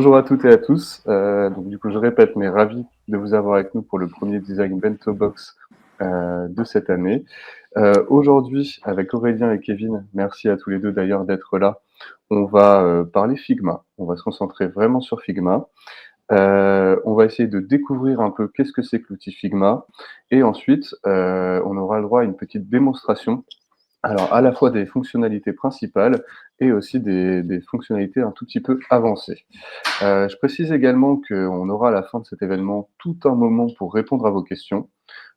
Bonjour à toutes et à tous. Donc du coup, je répète, mais ravi de vous avoir avec nous pour le premier design Bento Box de cette année. Aujourd'hui, avec Aurélien et Kevin, merci à tous les deux d'ailleurs d'être là. On va parler Figma. On va se concentrer vraiment sur Figma. On va essayer de découvrir un peu qu'est-ce que c'est que l'outil Figma. Et ensuite, on aura le droit à une petite démonstration. Alors, à la fois des fonctionnalités principales et aussi des fonctionnalités un tout petit peu avancées. Je précise également qu'on aura à la fin de cet événement tout un moment pour répondre à vos questions.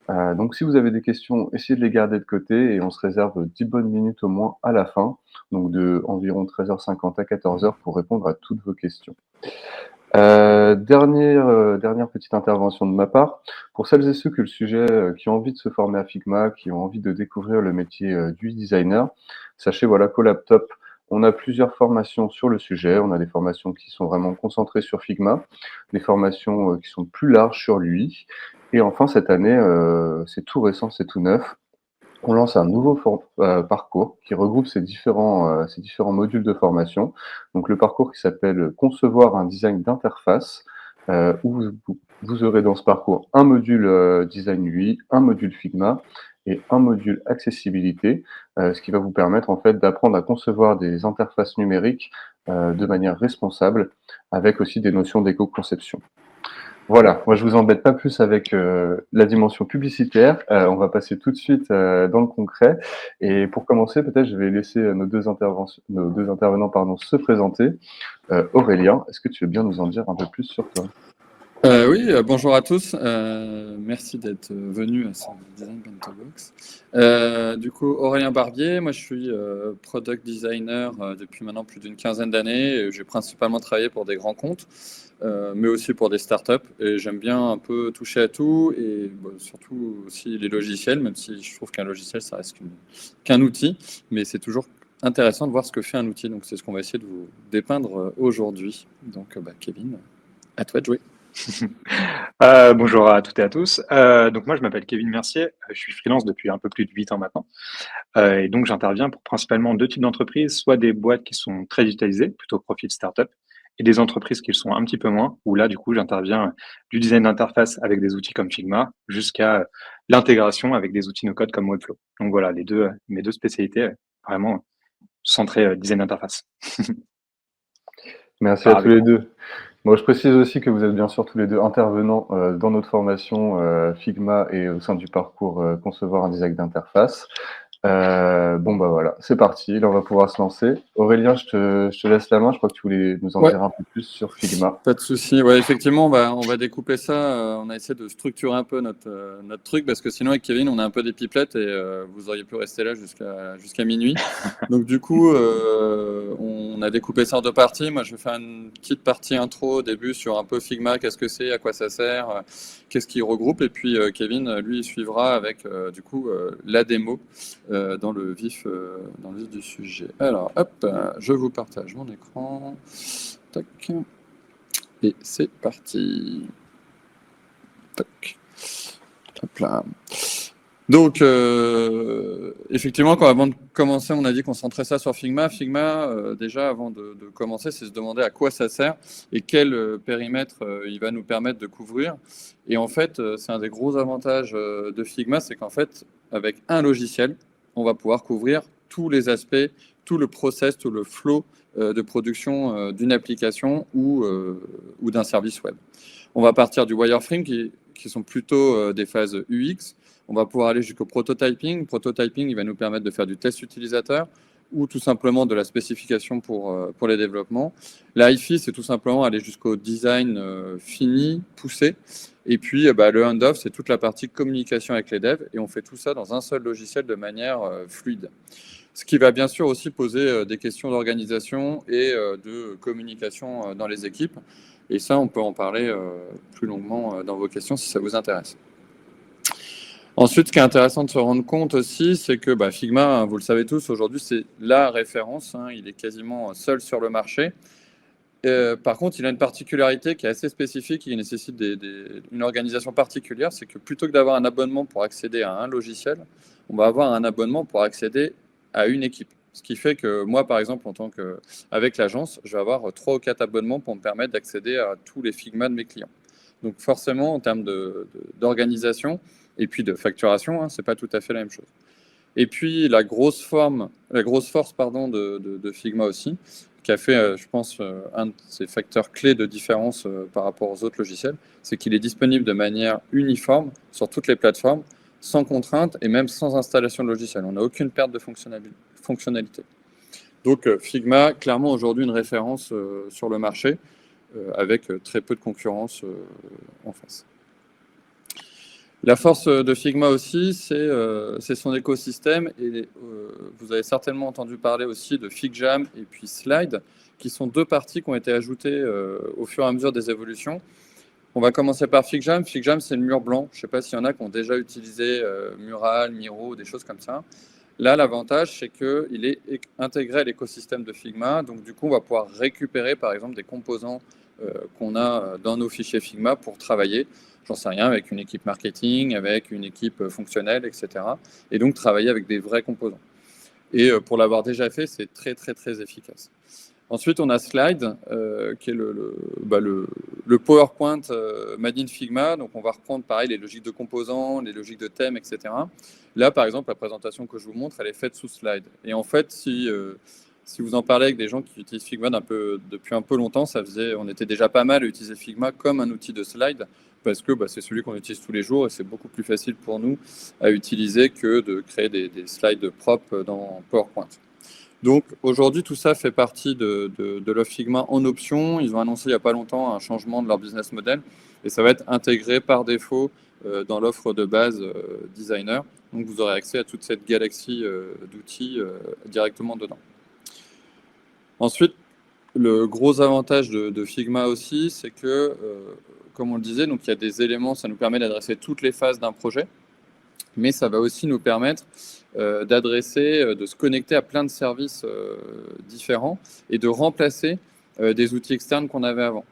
Donc si vous avez des questions, essayez de les garder de côté et on se réserve 10 bonnes minutes au moins à la fin, donc de environ 13h50 à 14h pour répondre à toutes vos questions. Dernière petite intervention de ma part. Pour celles et ceux que le sujet, qui ont envie de se former à Figma, qui ont envie de découvrir le métier, du designer, sachez voilà qu'au Laptop, on a plusieurs formations sur le sujet. On a des formations qui sont vraiment concentrées sur Figma, des formations, qui sont plus larges sur l'UI et enfin cette année, c'est tout récent, c'est tout neuf, on lance un nouveau parcours qui regroupe ces différents modules de formation. Donc le parcours qui s'appelle Concevoir un design d'interface, où vous aurez dans ce parcours un module design UI, un module Figma et un module accessibilité, ce qui va vous permettre en fait d'apprendre à concevoir des interfaces numériques de manière responsable, avec aussi des notions d'éco-conception. Voilà, moi je vous embête pas plus avec la dimension publicitaire. On va passer tout de suite dans le concret. Et pour commencer, peut-être je vais laisser nos deux intervenants pardon, se présenter. Aurélien, est-ce que tu veux bien nous en dire un peu plus sur toi? Oui, bonjour à tous. Merci d'être venus à ce Design Bento Box. Du coup, Aurélien Barbier, moi je suis product designer depuis maintenant plus d'une quinzaine d'années. J'ai principalement travaillé pour des grands comptes, mais aussi pour des startups. Et j'aime bien un peu toucher à tout et surtout aussi les logiciels, même si je trouve qu'un logiciel, ça reste qu'un outil, mais c'est toujours intéressant de voir ce que fait un outil. Donc c'est ce qu'on va essayer de vous dépeindre aujourd'hui. Donc Kevin, à toi de jouer. Bonjour à toutes et à tous. Donc moi, je m'appelle Kevin Mercier. Je suis freelance depuis un peu plus de 8 ans maintenant. Et donc, j'interviens pour principalement deux types d'entreprises, soit des boîtes qui sont très digitalisées, plutôt profil startup, et des entreprises qui le sont un petit peu moins, où là, du coup, j'interviens du design d'interface avec des outils comme Figma jusqu'à l'intégration avec des outils no-code comme Webflow. Donc voilà, mes deux spécialités, vraiment centrées design d'interface. Merci à tous les deux. Bon, je précise aussi que vous êtes bien sûr tous les deux intervenants dans notre formation Figma et au sein du parcours Concevoir un design d'interface. Bon bah voilà, c'est parti, là on va pouvoir se lancer. Aurélien, je te laisse la main, je crois que tu voulais nous en Ouais. dire un peu plus sur Figma. Pas de souci. Ouais, effectivement, on va découper ça. On a essayé de structurer un peu notre truc parce que sinon, avec Kevin, on a un peu des pipelettes et vous auriez pu rester là jusqu'à minuit. Donc, du coup, on a découpé ça en deux parties. Moi, je vais faire une petite partie intro au début sur un peu Figma, qu'est-ce que c'est, à quoi ça sert, qu'est-ce qu'il regroupe. Et puis, Kevin, lui, il suivra avec du coup la démo dans le vif du sujet. Alors, hop, je vous partage mon écran. Tac. Et c'est parti. Tac. Hop là. Donc, effectivement, avant de commencer, on a dit qu'on centrait ça sur Figma. Figma, déjà, avant de commencer, c'est se demander à quoi ça sert et quel périmètre il va nous permettre de couvrir. Et en fait, c'est un des gros avantages de Figma, c'est qu'en fait, avec un logiciel, on va pouvoir couvrir tous les aspects, tout le process, tout le flow de production d'une application ou d'un service web. On va partir du wireframe qui sont plutôt des phases UX. On va pouvoir aller jusqu'au prototyping. Prototyping, il va nous permettre de faire du test utilisateur ou tout simplement de la spécification pour les développements. La hi-fi, c'est tout simplement aller jusqu'au design fini, poussé. Et puis, le handoff, c'est toute la partie communication avec les devs. Et on fait tout ça dans un seul logiciel de manière fluide. Ce qui va bien sûr aussi poser des questions d'organisation et de communication dans les équipes. Et ça, on peut en parler plus longuement dans vos questions si ça vous intéresse. Ensuite, ce qui est intéressant de se rendre compte aussi, c'est que Figma, hein, vous le savez tous, aujourd'hui, c'est la référence. Hein, il est quasiment seul sur le marché. Par contre, il a une particularité qui est assez spécifique et qui nécessite une organisation particulière. C'est que plutôt que d'avoir un abonnement pour accéder à un logiciel, on va avoir un abonnement pour accéder à une équipe. Ce qui fait que moi, par exemple, avec l'agence, je vais avoir 3 ou 4 abonnements pour me permettre d'accéder à tous les Figma de mes clients. Donc forcément, en termes d'organisation et puis de facturation, hein, ce n'est pas tout à fait la même chose. Et puis la grosse force pardon, de Figma aussi, qui a fait, je pense, un de ses facteurs clés de différence par rapport aux autres logiciels, c'est qu'il est disponible de manière uniforme sur toutes les plateformes, sans contrainte et même sans installation de logiciel. On n'a aucune perte de fonctionnalité. Donc Figma, clairement aujourd'hui une référence sur le marché, avec très peu de concurrence en face. La force de Figma aussi, c'est son écosystème. Et vous avez certainement entendu parler aussi de FigJam et puis Slide, qui sont 2 parties qui ont été ajoutées au fur et à mesure des évolutions. On va commencer par FigJam. FigJam, c'est le mur blanc. Je ne sais pas s'il y en a qui ont déjà utilisé Mural, Miro, des choses comme ça. Là, l'avantage, c'est qu'il est intégré à l'écosystème de Figma. Donc, du coup, on va pouvoir récupérer, par exemple, des composants qu'on a dans nos fichiers Figma pour travailler, j'en sais rien, avec une équipe marketing, avec une équipe fonctionnelle, etc. Et donc, travailler avec des vrais composants. Et pour l'avoir déjà fait, c'est très, très, très efficace. Ensuite, on a Slide, qui est le PowerPoint made in Figma. Donc, on va reprendre, pareil, les logiques de composants, les logiques de thèmes, etc. Là, par exemple, la présentation que je vous montre, elle est faite sous Slide. Et en fait, si vous en parlez avec des gens qui utilisent Figma depuis un peu longtemps, on était déjà pas mal à utiliser Figma comme un outil de slide, parce que c'est celui qu'on utilise tous les jours et c'est beaucoup plus facile pour nous à utiliser que de créer des slides propres dans PowerPoint. Donc aujourd'hui, tout ça fait partie de l'offre Figma en option. Ils ont annoncé il n'y a pas longtemps un changement de leur business model et ça va être intégré par défaut dans l'offre de base designer. Donc vous aurez accès à toute cette galaxie d'outils directement dedans. Ensuite, le gros avantage de Figma aussi, c'est que, comme on le disait, donc il y a des éléments, ça nous permet d'adresser toutes les phases d'un projet, mais ça va aussi nous permettre de se connecter à plein de services différents et de remplacer des outils externes qu'on avait avant.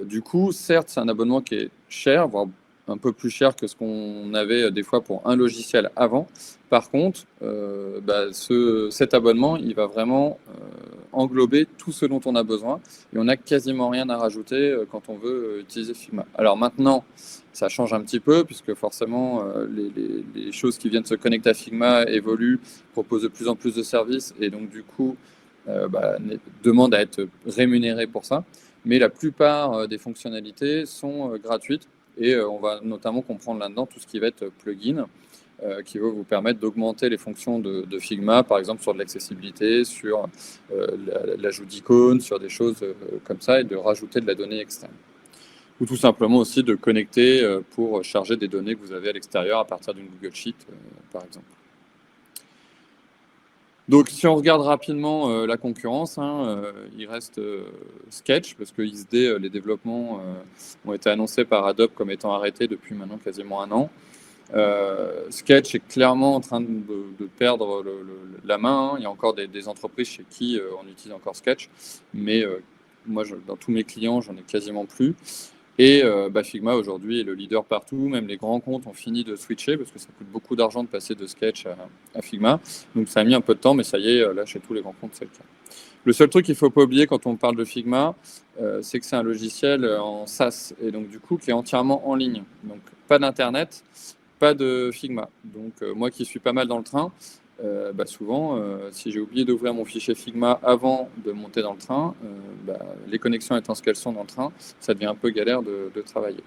Du coup, certes, c'est un abonnement qui est cher, voire un peu plus cher que ce qu'on avait des fois pour un logiciel avant. Par contre, cet abonnement, il va vraiment englober tout ce dont on a besoin et on n'a quasiment rien à rajouter quand on veut utiliser Figma. Alors maintenant, ça change un petit peu puisque forcément, les choses qui viennent se connecter à Figma évoluent, proposent de plus en plus de services et donc du coup, demandent à être rémunérées pour ça. Mais la plupart des fonctionnalités sont gratuites et on va notamment comprendre là-dedans tout ce qui va être plugin qui va vous permettre d'augmenter les fonctions de Figma, par exemple sur de l'accessibilité, sur l'ajout d'icônes, sur des choses comme ça et de rajouter de la donnée externe. Ou tout simplement aussi de connecter pour charger des données que vous avez à l'extérieur à partir d'une Google Sheet, par exemple. Donc, si on regarde rapidement la concurrence, il reste Sketch, parce que XD, les développements ont été annoncés par Adobe comme étant arrêtés depuis maintenant quasiment 1 an. Sketch est clairement en train de perdre la main. Il y a encore des entreprises chez qui on utilise encore Sketch, mais moi, dans tous mes clients, j'en ai quasiment plus. Et Figma aujourd'hui est le leader partout, même les grands comptes ont fini de switcher parce que ça coûte beaucoup d'argent de passer de Sketch à Figma. Donc ça a mis un peu de temps, mais ça y est, là chez tous les grands comptes, c'est le cas. Le seul truc qu'il ne faut pas oublier quand on parle de Figma, c'est que c'est un logiciel en SaaS et donc du coup qui est entièrement en ligne. Donc pas d'internet, pas de Figma. Donc moi qui suis pas mal dans le train, souvent, si j'ai oublié d'ouvrir mon fichier Figma avant de monter dans le train, les connexions étant ce qu'elles sont dans le train, ça devient un peu galère de travailler.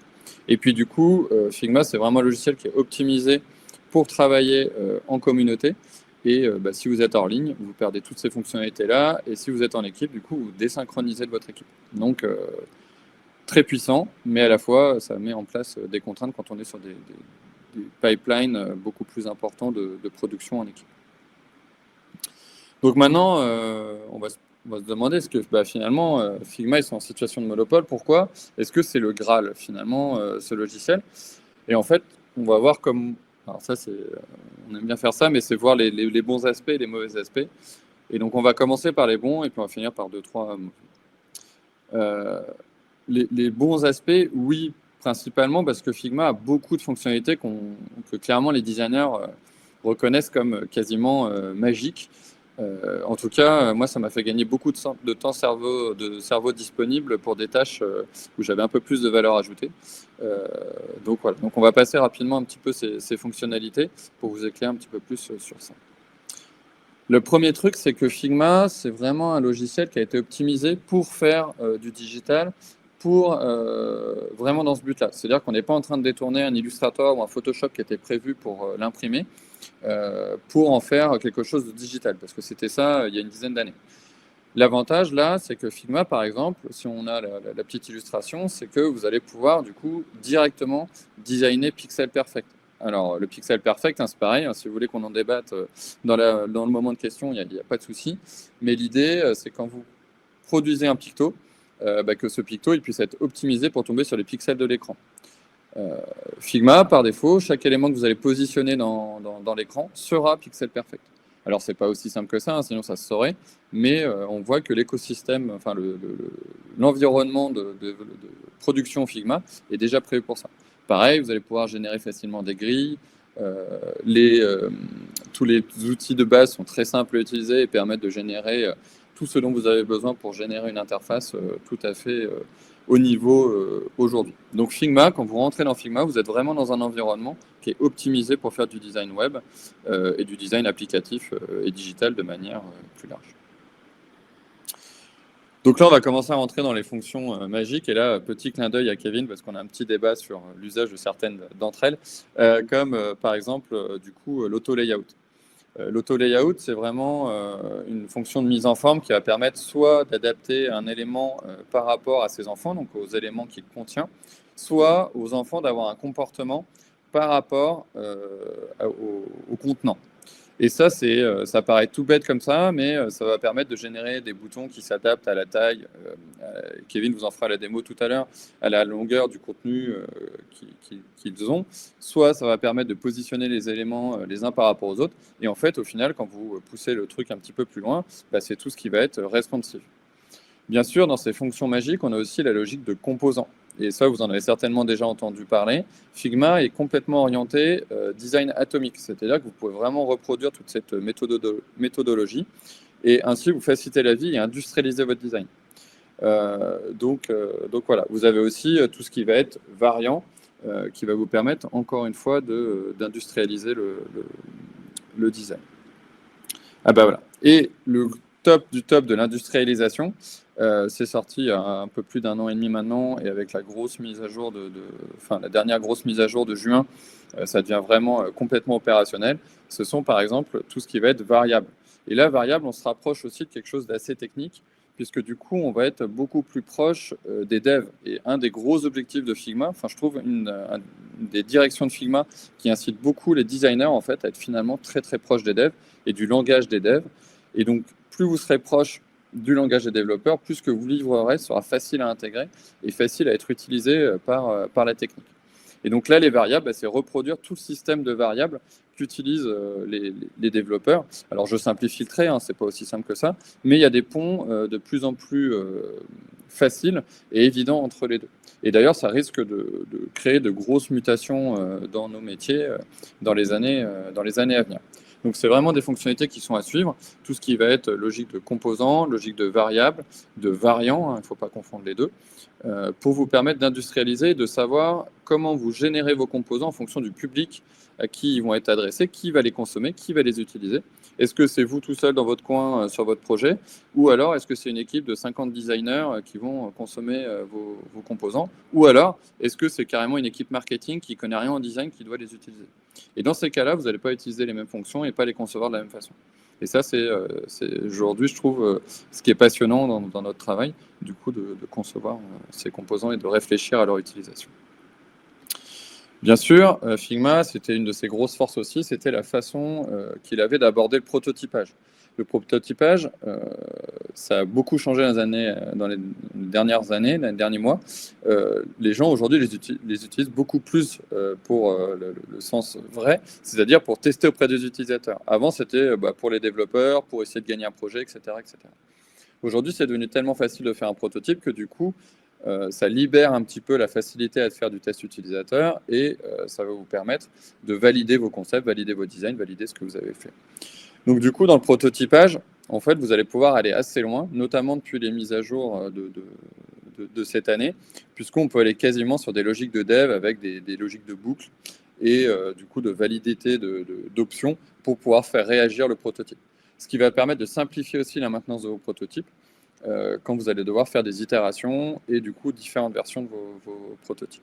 Et puis du coup, Figma, c'est vraiment un logiciel qui est optimisé pour travailler en communauté. Et si vous êtes hors ligne, vous perdez toutes ces fonctionnalités-là. Et si vous êtes en équipe, du coup, vous désynchronisez de votre équipe. Donc, très puissant, mais à la fois, ça met en place des contraintes quand on est sur des pipelines beaucoup plus importants de production en équipe. Donc maintenant, on va se demander, est-ce que finalement, Figma, ils sont en situation de monopole. Pourquoi? Est-ce que c'est le Graal, finalement, ce logiciel? Et en fait, on va voir comme... Alors ça, on aime bien faire ça, mais c'est voir les bons aspects et les mauvais aspects. Et donc, on va commencer par les bons et puis on va finir par 2-3 mauvais. Les bons aspects, oui, principalement parce que Figma a beaucoup de fonctionnalités que clairement les designers reconnaissent comme quasiment magiques. En tout cas, moi, ça m'a fait gagner beaucoup de temps cerveau disponible pour des tâches où j'avais un peu plus de valeur ajoutée. Donc voilà, donc on va passer rapidement un petit peu ces fonctionnalités pour vous éclairer un petit peu plus sur ça. Le premier truc, c'est que Figma, c'est vraiment un logiciel qui a été optimisé pour faire du digital, pour vraiment dans ce but-là. C'est-à-dire qu'on n'est pas en train de détourner un Illustrator ou un Photoshop qui était prévu pour l'imprimer, pour en faire quelque chose de digital, parce que c'était ça il y a une dizaine d'années. L'avantage là, c'est que Figma, par exemple, si on a la petite illustration, c'est que vous allez pouvoir du coup directement designer Pixel Perfect. Alors le Pixel Perfect, hein, c'est pareil, hein, si vous voulez qu'on en débatte dans le moment de questions, il n'y a pas de souci. Mais l'idée, c'est quand vous produisez un picto, que ce picto il puisse être optimisé pour tomber sur les pixels de l'écran. Figma, par défaut, chaque élément que vous allez positionner dans l'écran sera pixel perfect. Alors, c'est pas aussi simple que ça, hein, sinon ça se saurait, mais on voit que l'écosystème, enfin l'environnement de production Figma est déjà prévu pour ça. Pareil, vous allez pouvoir générer facilement des grilles. Tous les outils de base sont très simples à utiliser et permettent de générer tout ce dont vous avez besoin pour générer une interface tout à fait au niveau aujourd'hui. Donc Figma, quand vous rentrez dans Figma, vous êtes vraiment dans un environnement qui est optimisé pour faire du design web et du design applicatif et digital de manière plus large. Donc là, on va commencer à rentrer dans les fonctions magiques. Et là, petit clin d'œil à Kevin, parce qu'on a un petit débat sur l'usage de certaines d'entre elles, comme par exemple, du coup, l'auto-layout. L'auto-layout, c'est vraiment une fonction de mise en forme qui va permettre soit d'adapter un élément par rapport à ses enfants, donc aux éléments qu'il contient, soit aux enfants d'avoir un comportement par rapport au contenant. Et ça, ça paraît tout bête comme ça, mais ça va permettre de générer des boutons qui s'adaptent à la taille. Kevin vous en fera la démo tout à l'heure, à la longueur du contenu qu'ils ont. Soit ça va permettre de positionner les éléments les uns par rapport aux autres. Et en fait, au final, quand vous poussez le truc un petit peu plus loin, c'est tout ce qui va être responsive. Bien sûr, dans ces fonctions magiques, on a aussi la logique de composants. Et ça, vous en avez certainement déjà entendu parler. Figma est complètement orienté design atomique, c'est-à-dire que vous pouvez vraiment reproduire toute cette méthodologie et ainsi vous faciliter la vie et industrialiser votre design. Donc voilà, vous avez aussi tout ce qui va être variant, qui va vous permettre encore une fois d'industrialiser le design. Ah bah voilà. Et le top du top de l'industrialisation, c'est sorti il y a un peu plus d'1 an et demi maintenant, et avec la grosse mise à jour la dernière grosse mise à jour de juin, ça devient vraiment complètement opérationnel. Ce sont par exemple tout ce qui va être variable. Et là, variable, on se rapproche aussi de quelque chose d'assez technique, puisque du coup, on va être beaucoup plus proche des devs. Et un des gros objectifs de Figma, enfin, je trouve une des directions de Figma qui incite beaucoup les designers en fait à être finalement très très proches des devs et du langage des devs. Et donc, plus vous serez proche du langage des développeurs, plus ce que vous livrerez sera facile à intégrer et facile à être utilisé par la technique. Et donc là, les variables, c'est reproduire tout le système de variables qu'utilisent les développeurs. Alors je simplifie le trait, hein, c'est pas aussi simple que ça, mais il y a des ponts de plus en plus faciles et évidents entre les deux. Et d'ailleurs, ça risque de créer de grosses mutations dans nos métiers dans les années à venir. Donc c'est vraiment des fonctionnalités qui sont à suivre, tout ce qui va être logique de composants, logique de variables, de variants, hein, il ne faut pas confondre les deux, pour vous permettre d'industrialiser et de savoir comment vous générez vos composants en fonction du public à qui ils vont être adressés, qui va les consommer, qui va les utiliser. Est-ce que c'est vous tout seul dans votre coin sur votre projet, ou alors est-ce que c'est une équipe de 50 designers qui vont consommer vos composants, ou alors est-ce que c'est carrément une équipe marketing qui ne connaît rien en design qui doit les utiliser. Et dans ces cas-là, vous n'allez pas utiliser les mêmes fonctions et pas les concevoir de la même façon. Et ça, c'est aujourd'hui, je trouve, ce qui est passionnant dans notre travail, du coup, de concevoir ces composants et de réfléchir à leur utilisation. Bien sûr, Figma, c'était une de ses grosses forces aussi, c'était la façon qu'il avait d'aborder le prototypage. Le prototypage, ça a beaucoup changé dans les dernières années, les derniers mois. Les gens aujourd'hui les utilisent beaucoup plus pour le sens vrai, c'est-à-dire pour tester auprès des utilisateurs. Avant, c'était pour les développeurs, pour essayer de gagner un projet, etc. etc. Aujourd'hui, c'est devenu tellement facile de faire un prototype que du coup, ça libère un petit peu la facilité à faire du test utilisateur et ça va vous permettre de valider vos concepts, valider vos designs, valider ce que vous avez fait. Donc du coup, dans le prototypage, en fait, vous allez pouvoir aller assez loin, notamment depuis les mises à jour de cette année, puisqu'on peut aller quasiment sur des logiques de dev avec des logiques de boucle et du coup de validité d'options pour pouvoir faire réagir le prototype. Ce qui va permettre de simplifier aussi la maintenance de vos prototypes quand vous allez devoir faire des itérations et du coup différentes versions de vos prototypes.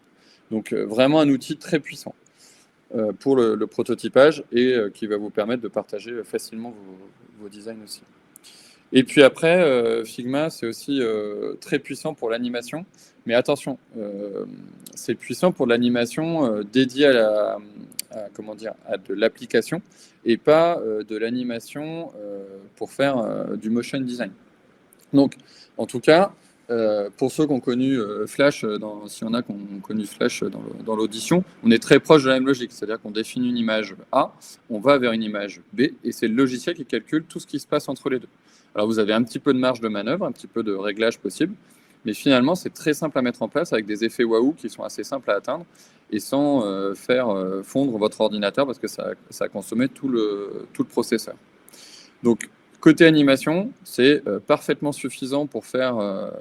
Donc vraiment un outil très puissant pour le prototypage et qui va vous permettre de partager facilement vos designs aussi. Et puis après, Figma, c'est aussi très puissant pour l'animation. Mais attention, c'est puissant pour l'animation dédiée comment dire, à de l'application et pas de l'animation pour faire du motion design. Donc, en tout cas, pour ceux qui ont connu Flash, s'il y en a qui ont connu Flash dans l'audition, on est très proche de la même logique. C'est-à-dire qu'on définit une image A, on va vers une image B, et c'est le logiciel qui calcule tout ce qui se passe entre les deux. Alors, vous avez un petit peu de marge de manœuvre, un petit peu de réglage possible, mais finalement, c'est très simple à mettre en place avec des effets waouh qui sont assez simples à atteindre et sans faire fondre votre ordinateur parce que ça a consommé tout le processeur. Donc, côté animation, c'est parfaitement suffisant pour faire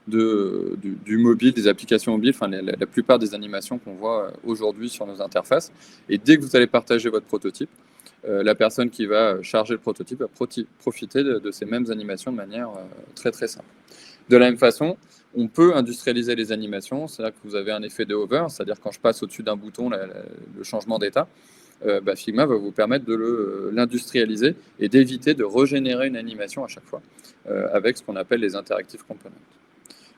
du mobile, des applications mobiles, enfin la plupart des animations qu'on voit aujourd'hui sur nos interfaces. Et dès que vous allez partager votre prototype, la personne qui va charger le prototype va profiter de ces mêmes animations de manière très très simple. De la même façon, on peut industrialiser les animations, c'est-à-dire que vous avez un effet de hover, c'est-à-dire quand je passe au-dessus d'un bouton, le changement d'état, Figma va vous permettre de l'industrialiser et d'éviter de régénérer une animation à chaque fois avec ce qu'on appelle les interactive components.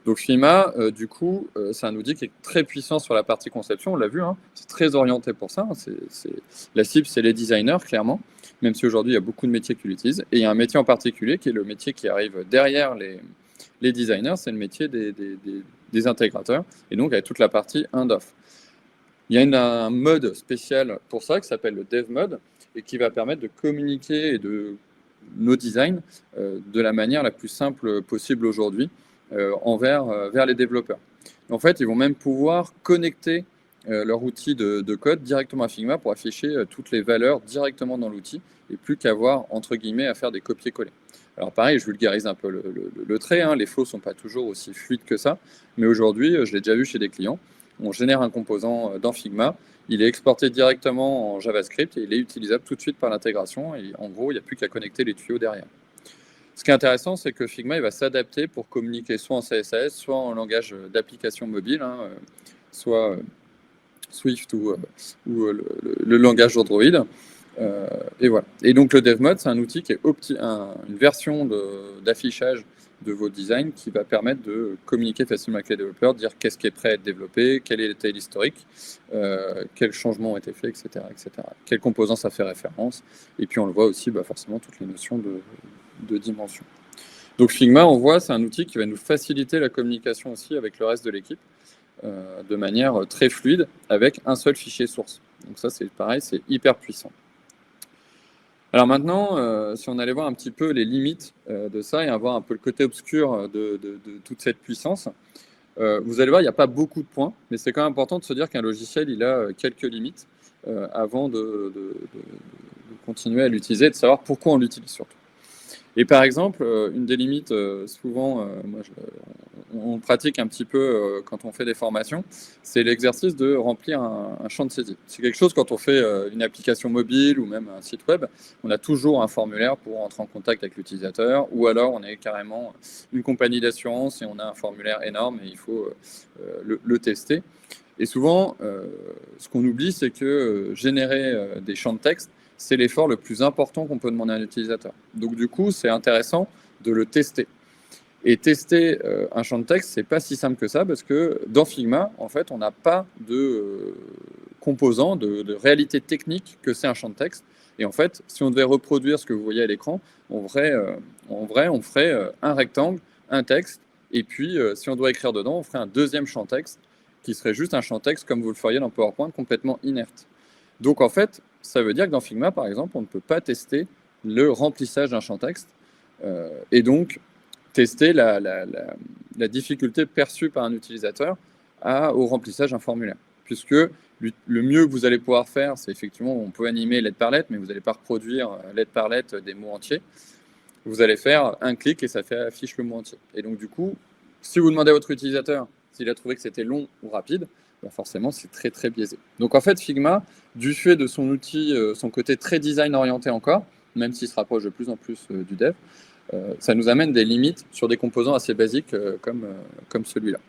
Donc Figma, du coup, c'est un outil qui est très puissant sur la partie conception, on l'a vu, hein, c'est très orienté pour ça. Hein, la cible, c'est les designers, clairement, même si aujourd'hui, il y a beaucoup de métiers qui l'utilisent. Et il y a un métier en particulier qui est le métier qui arrive derrière les designers, c'est le métier des intégrateurs, et donc avec toute la partie hand-off. Il y a un mode spécial pour ça qui s'appelle le Dev Mode et qui va permettre de communiquer nos designs de la manière la plus simple possible aujourd'hui vers les développeurs. En fait, ils vont même pouvoir connecter leur outil de code directement à Figma pour afficher toutes les valeurs directement dans l'outil et plus qu'avoir, entre guillemets, à faire des copier-coller. Alors pareil, je vulgarise un peu le trait, hein, les flows ne sont pas toujours aussi fluides que ça, mais aujourd'hui, je l'ai déjà vu chez des clients, on génère un composant dans Figma, il est exporté directement en JavaScript et il est utilisable tout de suite par l'intégration et en gros, il n'y a plus qu'à connecter les tuyaux derrière. Ce qui est intéressant, c'est que Figma il va s'adapter pour communiquer soit en CSS, soit en langage d'application mobile, hein, soit Swift ou le langage Android. Et voilà. Et donc le DevMode, c'est un outil qui est une version d'affichage de vos designs qui va permettre de communiquer facilement avec les développeurs, dire qu'est-ce qui est prêt à être développé, quel était l'historique, quels changements ont été faits, etc., etc. Quels composants ça fait référence. Et puis on le voit aussi forcément toutes les notions de dimension. Donc Figma, on voit, c'est un outil qui va nous faciliter la communication aussi avec le reste de l'équipe de manière très fluide avec un seul fichier source. Donc ça, c'est pareil, c'est hyper puissant. Alors maintenant, si on allait voir un petit peu les limites de ça et voir un peu le côté obscur de toute cette puissance, vous allez voir, il n'y a pas beaucoup de points, mais c'est quand même important de se dire qu'un logiciel, il a quelques limites avant de continuer à l'utiliser et de savoir pourquoi on l'utilise surtout. Et par exemple, une des limites, souvent, on pratique un petit peu quand on fait des formations, c'est l'exercice de remplir un champ de saisie. C'est quelque chose quand on fait une application mobile ou même un site web, on a toujours un formulaire pour entrer en contact avec l'utilisateur, ou alors on est carrément une compagnie d'assurance et on a un formulaire énorme et il faut le tester. Et souvent, ce qu'on oublie, c'est que générer des champs de texte, c'est l'effort le plus important qu'on peut demander à un utilisateur. Donc du coup, c'est intéressant de le tester. Et tester un champ de texte, c'est pas si simple que ça, parce que dans Figma, en fait, on n'a pas de composant, de réalité technique que c'est un champ de texte. Et en fait, si on devait reproduire ce que vous voyez à l'écran, on ferait un rectangle, un texte, et puis si on doit écrire dedans, on ferait un deuxième champ de texte, qui serait juste un champ de texte comme vous le feriez dans PowerPoint, complètement inerte. Donc en fait, ça veut dire que dans Figma, par exemple, on ne peut pas tester le remplissage d'un champ de texte et donc tester la difficulté perçue par un utilisateur au remplissage d'un formulaire, puisque le mieux que vous allez pouvoir faire, c'est effectivement, on peut animer lettre par lettre, mais vous n'allez pas reproduire lettre par lettre des mots entiers. Vous allez faire un clic et ça affiche le mot entier. Et donc, du coup, si vous demandez à votre utilisateur s'il a trouvé que c'était long ou rapide, bah forcément, c'est très, très biaisé. Donc, en fait, Figma, du fait de son outil, son côté très design orienté encore, même s'il se rapproche de plus en plus du dev, ça nous amène des limites sur des composants assez basiques comme celui-là.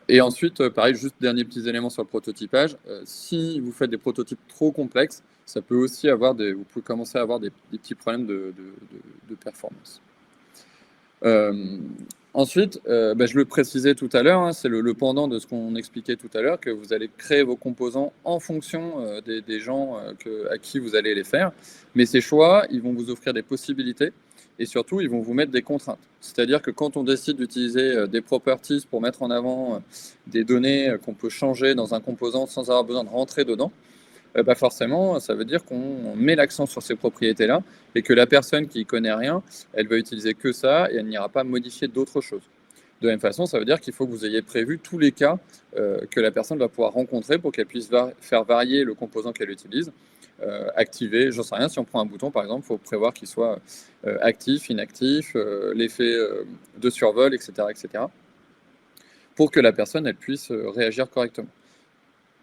Et ensuite, pareil, juste dernier petits éléments sur le prototypage. Si vous faites des prototypes trop complexes, ça peut aussi avoir vous pouvez commencer à avoir des petits problèmes de performance. Ensuite, je le précisais tout à l'heure, hein, c'est le pendant de ce qu'on expliquait tout à l'heure, que vous allez créer vos composants en fonction des gens à qui vous allez les faire. Mais ces choix, ils vont vous offrir des possibilités et surtout, ils vont vous mettre des contraintes. C'est-à-dire que quand on décide d'utiliser des properties pour mettre en avant des données qu'on peut changer dans un composant sans avoir besoin de rentrer dedans, forcément, ça veut dire qu'on met l'accent sur ces propriétés-là et que la personne qui ne connaît rien, elle va utiliser que ça et elle n'ira pas modifier d'autres choses. De la même façon, ça veut dire qu'il faut que vous ayez prévu tous les cas que la personne va pouvoir rencontrer pour qu'elle puisse faire varier le composant qu'elle utilise, activer, j'en sais rien, si on prend un bouton par exemple, il faut prévoir qu'il soit actif, inactif, l'effet de survol, etc., pour que la personne elle puisse réagir correctement.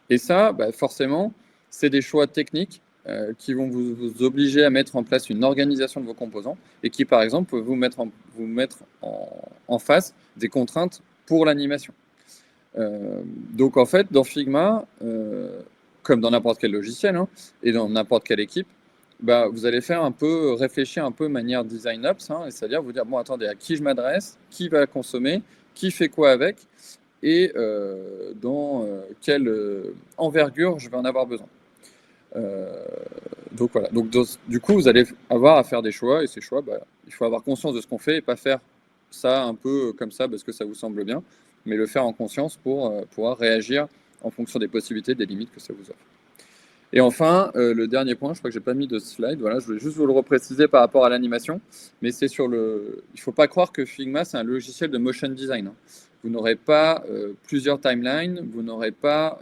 Et ça, forcément, c'est des choix techniques qui vont vous obliger à mettre en place une organisation de vos composants et qui, par exemple, peuvent vous mettre en face des contraintes pour l'animation. Donc, en fait, dans Figma, comme dans n'importe quel logiciel et dans n'importe quelle équipe, vous allez réfléchir un peu de manière design ops, c'est-à-dire vous dire, bon, attendez, à qui je m'adresse, qui va consommer, qui fait quoi avec, et dans quelle envergure je vais en avoir besoin. Donc voilà. Donc du coup, vous allez avoir à faire des choix, et ces choix, il faut avoir conscience de ce qu'on fait et pas faire ça un peu comme ça parce que ça vous semble bien, mais le faire en conscience pour pouvoir réagir en fonction des possibilités, des limites que ça vous offre. Et enfin, le dernier point, je crois que j'ai pas mis de slide. Voilà, je voulais juste vous le repréciser par rapport à l'animation, mais c'est sur le. Il faut pas croire que Figma c'est un logiciel de motion design. Vous n'aurez pas plusieurs timelines, vous n'aurez pas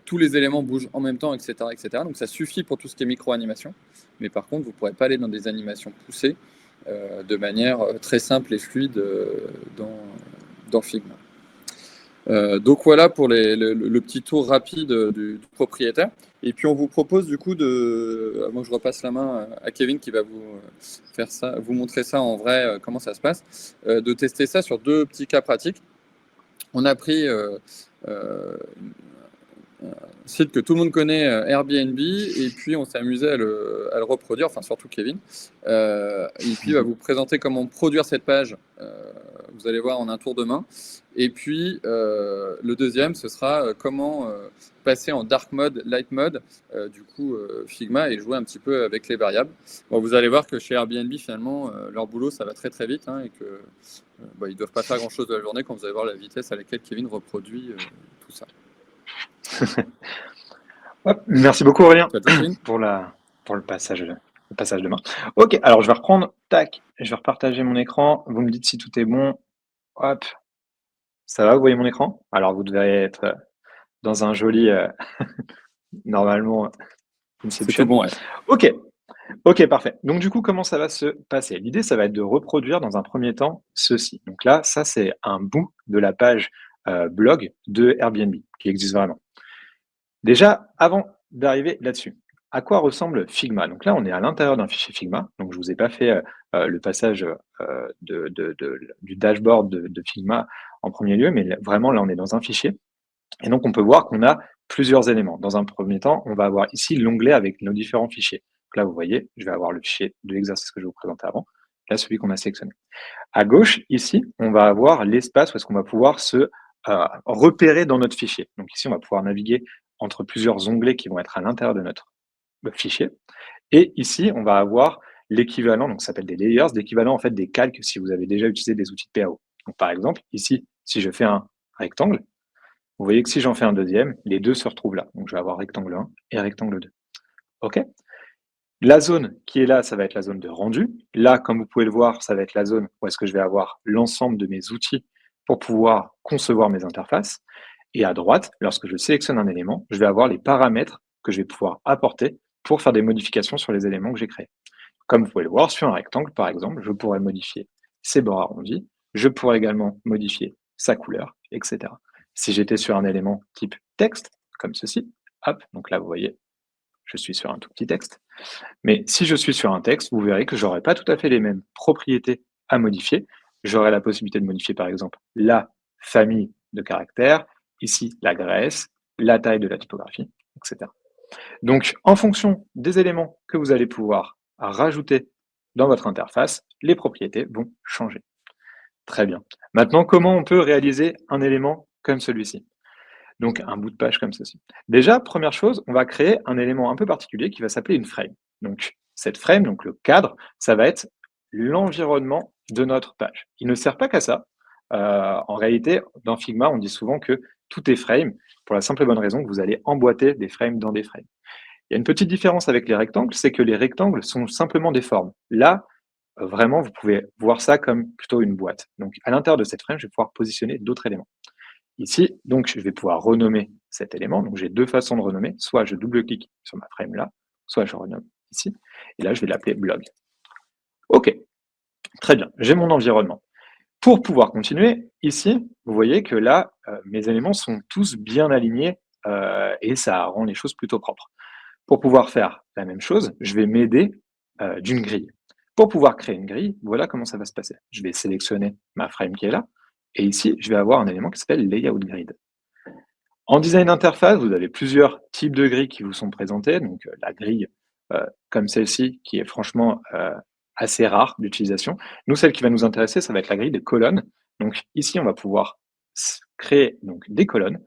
tous les éléments bougent en même temps, etc., etc. Donc ça suffit pour tout ce qui est micro-animation, mais par contre, vous ne pourrez pas aller dans des animations poussées de manière très simple et fluide dans Figma. Donc voilà pour le petit tour rapide du propriétaire. Et puis on vous propose du coup moi je repasse la main à Kevin qui va vous faire ça, vous montrer ça en vrai, comment ça se passe, de tester ça sur deux petits cas pratiques. On a pris un site que tout le monde connaît, Airbnb, et puis on s'est amusé à le reproduire, enfin surtout Kevin. Et puis il va vous présenter comment produire cette page. Vous allez voir en un tour de main. Et puis le deuxième, ce sera comment passer en dark mode, light mode, Figma, et jouer un petit peu avec les variables. Bon, vous allez voir que chez Airbnb, finalement, leur boulot, ça va très très vite, et que ils ne doivent pas faire grand-chose de la journée quand vous allez voir la vitesse à laquelle Kevin reproduit tout ça. Merci beaucoup Aurélien pour le passage de main. Ok, alors je vais reprendre, je vais repartager mon écran, vous me dites si tout est bon. Hop, ça va, vous voyez mon écran? Alors vous devez être dans un joli, normalement, c'est tout bon, ouais. Ok, parfait. Donc du coup, comment ça va se passer? L'idée, ça va être de reproduire dans un premier temps ceci. Donc là, ça c'est un bout de la page blog de Airbnb qui existe vraiment. Déjà, avant d'arriver là-dessus, à quoi ressemble Figma? Donc là, on est à l'intérieur d'un fichier Figma. Donc je vous ai pas fait le passage du dashboard de Figma en premier lieu, mais vraiment là, on est dans un fichier. Et donc on peut voir qu'on a plusieurs éléments. Dans un premier temps, on va avoir ici l'onglet avec nos différents fichiers. Donc là, vous voyez, je vais avoir le fichier de l'exercice que je vous présentais avant. Là, celui qu'on a sélectionné. À gauche, ici, on va avoir l'espace où est-ce qu'on va pouvoir se repérer dans notre fichier. Donc ici, on va pouvoir naviguer entre plusieurs onglets qui vont être à l'intérieur de notre fichier. Et ici, on va avoir l'équivalent, donc ça s'appelle des layers, l'équivalent en fait des calques si vous avez déjà utilisé des outils de PAO. Donc par exemple, ici, si je fais un rectangle, vous voyez que si j'en fais un deuxième, les deux se retrouvent là. Donc je vais avoir rectangle 1 et rectangle 2. OK? La zone qui est là, ça va être la zone de rendu. Là, comme vous pouvez le voir, ça va être la zone où est-ce que je vais avoir l'ensemble de mes outils pour pouvoir concevoir mes interfaces. Et à droite, lorsque je sélectionne un élément, je vais avoir les paramètres que je vais pouvoir apporter pour faire des modifications sur les éléments que j'ai créés. Comme vous pouvez le voir, sur un rectangle, par exemple, je pourrais modifier ses bords arrondis, je pourrais également modifier sa couleur, etc. Si j'étais sur un élément type texte, comme ceci, hop, donc là, vous voyez, je suis sur un tout petit texte. Mais si je suis sur un texte, vous verrez que je n'aurai pas tout à fait les mêmes propriétés à modifier. J'aurai la possibilité de modifier, par exemple, la famille de caractères, ici, la graisse, la taille de la typographie, etc. Donc, en fonction des éléments que vous allez pouvoir rajouter dans votre interface, les propriétés vont changer. Très bien. Maintenant, comment on peut réaliser un élément comme celui-ci? Donc, un bout de page comme ceci. Déjà, première chose, on va créer un élément un peu particulier qui va s'appeler une frame. Donc, cette frame, donc le cadre, ça va être l'environnement de notre page. Il ne sert pas qu'à ça. En réalité, dans Figma, on dit souvent que tout est frame, pour la simple et bonne raison que vous allez emboîter des frames dans des frames. Il y a une petite différence avec les rectangles, c'est que les rectangles sont simplement des formes. Là, vraiment, vous pouvez voir ça comme plutôt une boîte. Donc, à l'intérieur de cette frame, je vais pouvoir positionner d'autres éléments. Ici, donc, je vais pouvoir renommer cet élément. Donc, j'ai deux façons de renommer. Soit je double-clique sur ma frame là, soit je renomme ici. Et là, je vais l'appeler blog. OK, très bien. J'ai mon environnement. Pour pouvoir continuer, ici, vous voyez que là, mes éléments sont tous bien alignés et ça rend les choses plutôt propres. Pour pouvoir faire la même chose, je vais m'aider d'une grille. Pour pouvoir créer une grille, voilà comment ça va se passer. Je vais sélectionner ma frame qui est là, et ici, je vais avoir un élément qui s'appelle Layout Grid. En design d'interface, vous avez plusieurs types de grilles qui vous sont présentées. Donc, la grille comme celle-ci, qui est franchement assez rare d'utilisation. Nous, celle qui va nous intéresser, ça va être la grille de colonnes. Donc, ici, on va pouvoir créer donc, des colonnes.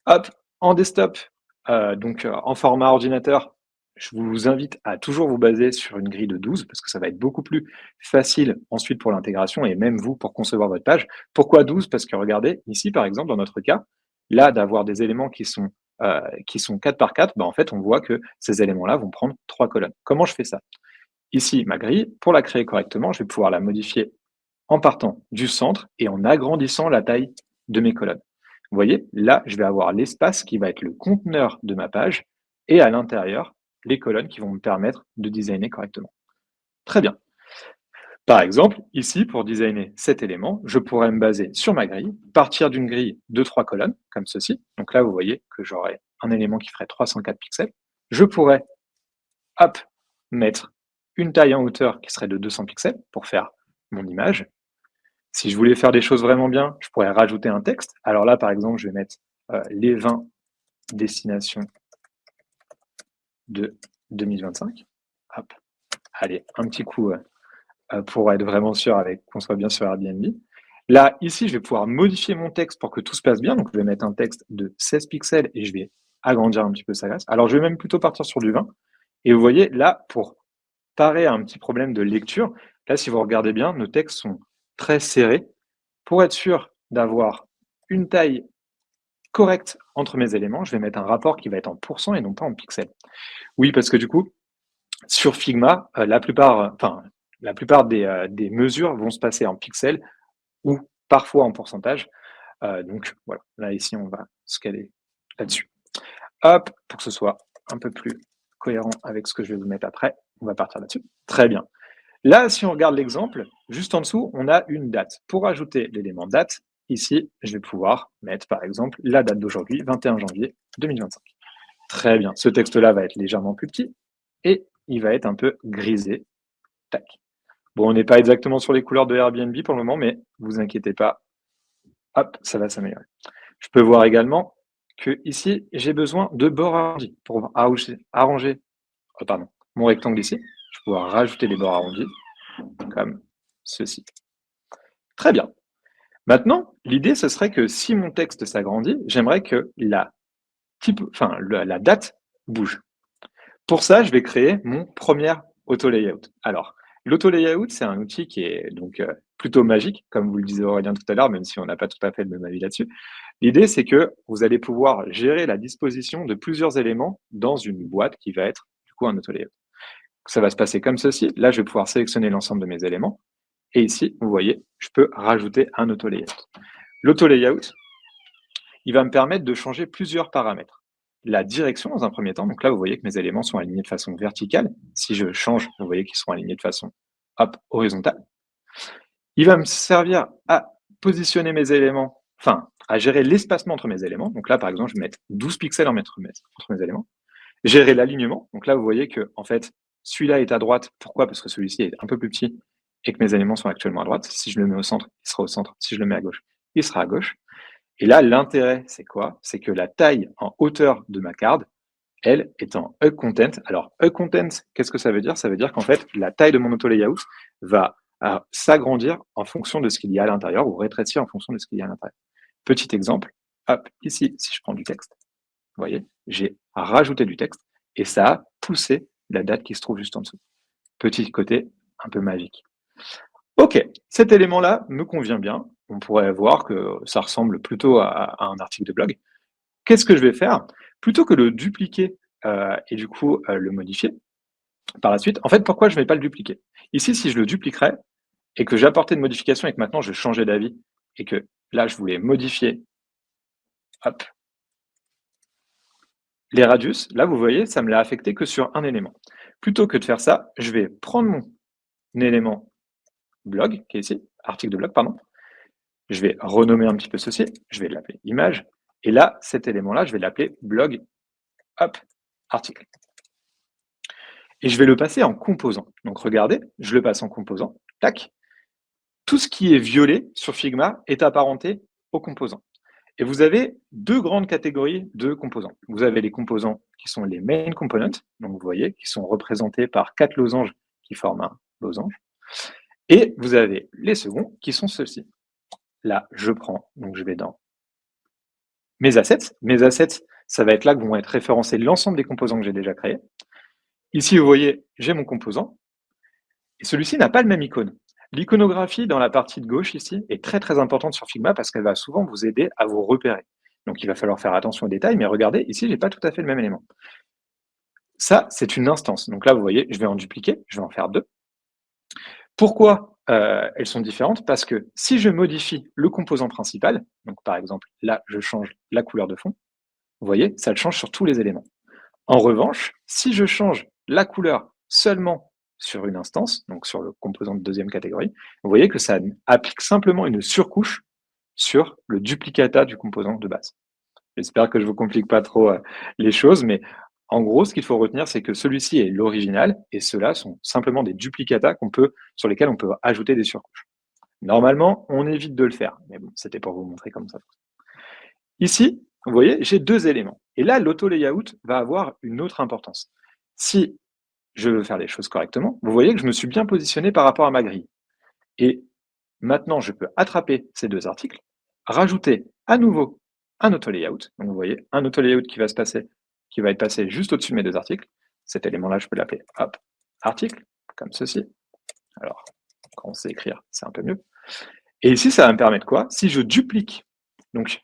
Hop, en desktop, en format ordinateur, je vous invite à toujours vous baser sur une grille de 12 parce que ça va être beaucoup plus facile ensuite pour l'intégration et même vous pour concevoir votre page. Pourquoi 12? Parce que regardez, ici par exemple, dans notre cas, là d'avoir des éléments qui sont 4 par 4, en fait on voit que ces éléments-là vont prendre 3 colonnes. Comment je fais ça? Ici, ma grille, pour la créer correctement, je vais pouvoir la modifier en partant du centre et en agrandissant la taille de mes colonnes. Vous voyez, là, je vais avoir l'espace qui va être le conteneur de ma page et à l'intérieur, les colonnes qui vont me permettre de designer correctement. Très bien. Par exemple, ici, pour designer cet élément, je pourrais me baser sur ma grille, partir d'une grille de 3 colonnes, comme ceci. Donc là, vous voyez que j'aurai un élément qui ferait 304 pixels. Je pourrais, hop, mettre une taille en hauteur qui serait de 200 pixels pour faire mon image. Si je voulais faire des choses vraiment bien, je pourrais rajouter un texte. Alors là, par exemple, je vais mettre les 20 destinations de 2025. Hop. Allez, un petit coup pour être vraiment sûr qu'on soit bien sur Airbnb. Là, ici, je vais pouvoir modifier mon texte pour que tout se passe bien. Donc, je vais mettre un texte de 16 pixels et je vais agrandir un petit peu sa glace. Alors, je vais même plutôt partir sur du 20. Et vous voyez, là, pour parer à un petit problème de lecture, là, si vous regardez bien, nos textes sont très serrés. Pour être sûr d'avoir une taille correcte entre mes éléments, je vais mettre un rapport qui va être en pourcent et non pas en pixels. Oui, parce que du coup, sur Figma, la plupart des mesures vont se passer en pixels ou parfois en pourcentage. Donc voilà, là ici, on va se caler là-dessus. Hop, pour que ce soit un peu plus cohérent avec ce que je vais vous mettre après, on va partir là-dessus. Très bien. Là, si on regarde l'exemple, juste en dessous, on a une date. Pour ajouter l'élément date, ici, je vais pouvoir mettre, par exemple, la date d'aujourd'hui, 21 janvier 2025. Très bien. Ce texte-là va être légèrement plus petit et il va être un peu grisé. Tac. Bon, on n'est pas exactement sur les couleurs de Airbnb pour le moment, mais ne vous inquiétez pas. Hop, ça va s'améliorer. Je peux voir également que ici, j'ai besoin de bords arrondis pour arranger mon rectangle ici. Je vais pouvoir rajouter des bords arrondis comme ceci. Très bien. Maintenant, l'idée, ce serait que si mon texte s'agrandit, j'aimerais que la date bouge. Pour ça, je vais créer mon premier auto-layout. Alors, l'auto-layout, c'est un outil qui est donc plutôt magique, comme vous le disait Aurélien tout à l'heure, même si on n'a pas tout à fait le même avis là-dessus. L'idée, c'est que vous allez pouvoir gérer la disposition de plusieurs éléments dans une boîte qui va être du coup un auto-layout. Ça va se passer comme ceci. Là, je vais pouvoir sélectionner l'ensemble de mes éléments. Et ici, vous voyez, je peux rajouter un auto-layout. L'auto-layout, il va me permettre de changer plusieurs paramètres. La direction, dans un premier temps, donc là, vous voyez que mes éléments sont alignés de façon verticale. Si je change, vous voyez qu'ils sont alignés de façon, hop, horizontale. Il va me servir à positionner mes éléments, enfin, à gérer l'espacement entre mes éléments. Donc là, par exemple, je vais mettre 12 pixels entre mes éléments. Gérer l'alignement. Donc là, vous voyez que, en fait, celui-là est à droite. Pourquoi? Parce que celui-ci est un peu plus petit et que mes éléments sont actuellement à droite. Si je le mets au centre, il sera au centre. Si je le mets à gauche, il sera à gauche. Et là, l'intérêt, c'est quoi? C'est que la taille en hauteur de ma carte, elle, est en hug content. Alors, hug content, qu'est-ce que ça veut dire? Ça veut dire qu'en fait, la taille de mon auto layout va s'agrandir en fonction de ce qu'il y a à l'intérieur ou rétrécir en fonction de ce qu'il y a à l'intérieur. Petit exemple, hop, ici, si je prends du texte, vous voyez, j'ai rajouté du texte et ça a poussé la date qui se trouve juste en dessous. Petit côté un peu magique. Ok, cet élément-là me convient bien. On pourrait voir que ça ressemble plutôt à un article de blog. Qu'est-ce que je vais faire? Plutôt que le dupliquer et du coup le modifier par la suite, en fait, pourquoi je ne vais pas le dupliquer? Ici, si je le dupliquerais et que j'apportais une modification et que maintenant je changeais d'avis et que là, je voulais modifier, hop, les radius, là, vous voyez, ça me l'a affecté que sur un élément. Plutôt que de faire ça, je vais prendre mon élément blog, qui est ici, article de blog, pardon. Je vais renommer un petit peu ceci, je vais l'appeler image. Et là, cet élément-là, je vais l'appeler blog, hop, article. Et je vais le passer en composant. Donc regardez, je le passe en composant, tac. Tout ce qui est violet sur Figma est apparenté aux composants. Et vous avez deux grandes catégories de composants. Vous avez les composants qui sont les main components, donc vous voyez, qui sont représentés par 4 losanges qui forment un losange. Et vous avez les seconds qui sont ceux-ci. Là, je prends, donc je vais dans mes assets. Mes assets, ça va être là que vont être référencés l'ensemble des composants que j'ai déjà créés. Ici, vous voyez, j'ai mon composant. Et celui-ci n'a pas le même icône. L'iconographie dans la partie de gauche ici est très très importante sur Figma parce qu'elle va souvent vous aider à vous repérer. Donc il va falloir faire attention aux détails, mais regardez, ici, je n'ai pas tout à fait le même élément. Ça, c'est une instance. Donc là, vous voyez, je vais en dupliquer, je vais en faire 2. Pourquoi elles sont différentes? Parce que si je modifie le composant principal, donc par exemple, là, je change la couleur de fond, vous voyez, ça le change sur tous les éléments. En revanche, si je change la couleur seulement sur une instance, donc sur le composant de deuxième catégorie, vous voyez que ça applique simplement une surcouche sur le duplicata du composant de base. J'espère que je ne vous complique pas trop les choses, mais en gros, ce qu'il faut retenir, c'est que celui-ci est l'original et ceux-là sont simplement des duplicata sur lesquels on peut ajouter des surcouches. Normalement, on évite de le faire, mais bon, c'était pour vous montrer comme ça. Ici, vous voyez, j'ai 2 éléments. Et là, l'auto-layout va avoir une autre importance. Si je veux faire les choses correctement, vous voyez que je me suis bien positionné par rapport à ma grille. Et maintenant, je peux attraper ces 2 articles, rajouter à nouveau un auto-layout. Donc, vous voyez, un auto-layout qui va être passé juste au-dessus de mes 2 articles. Cet élément-là, je peux l'appeler, hop, article, comme ceci. Alors, quand on sait écrire, c'est un peu mieux. Et ici, ça va me permettre quoi? Si je duplique, donc,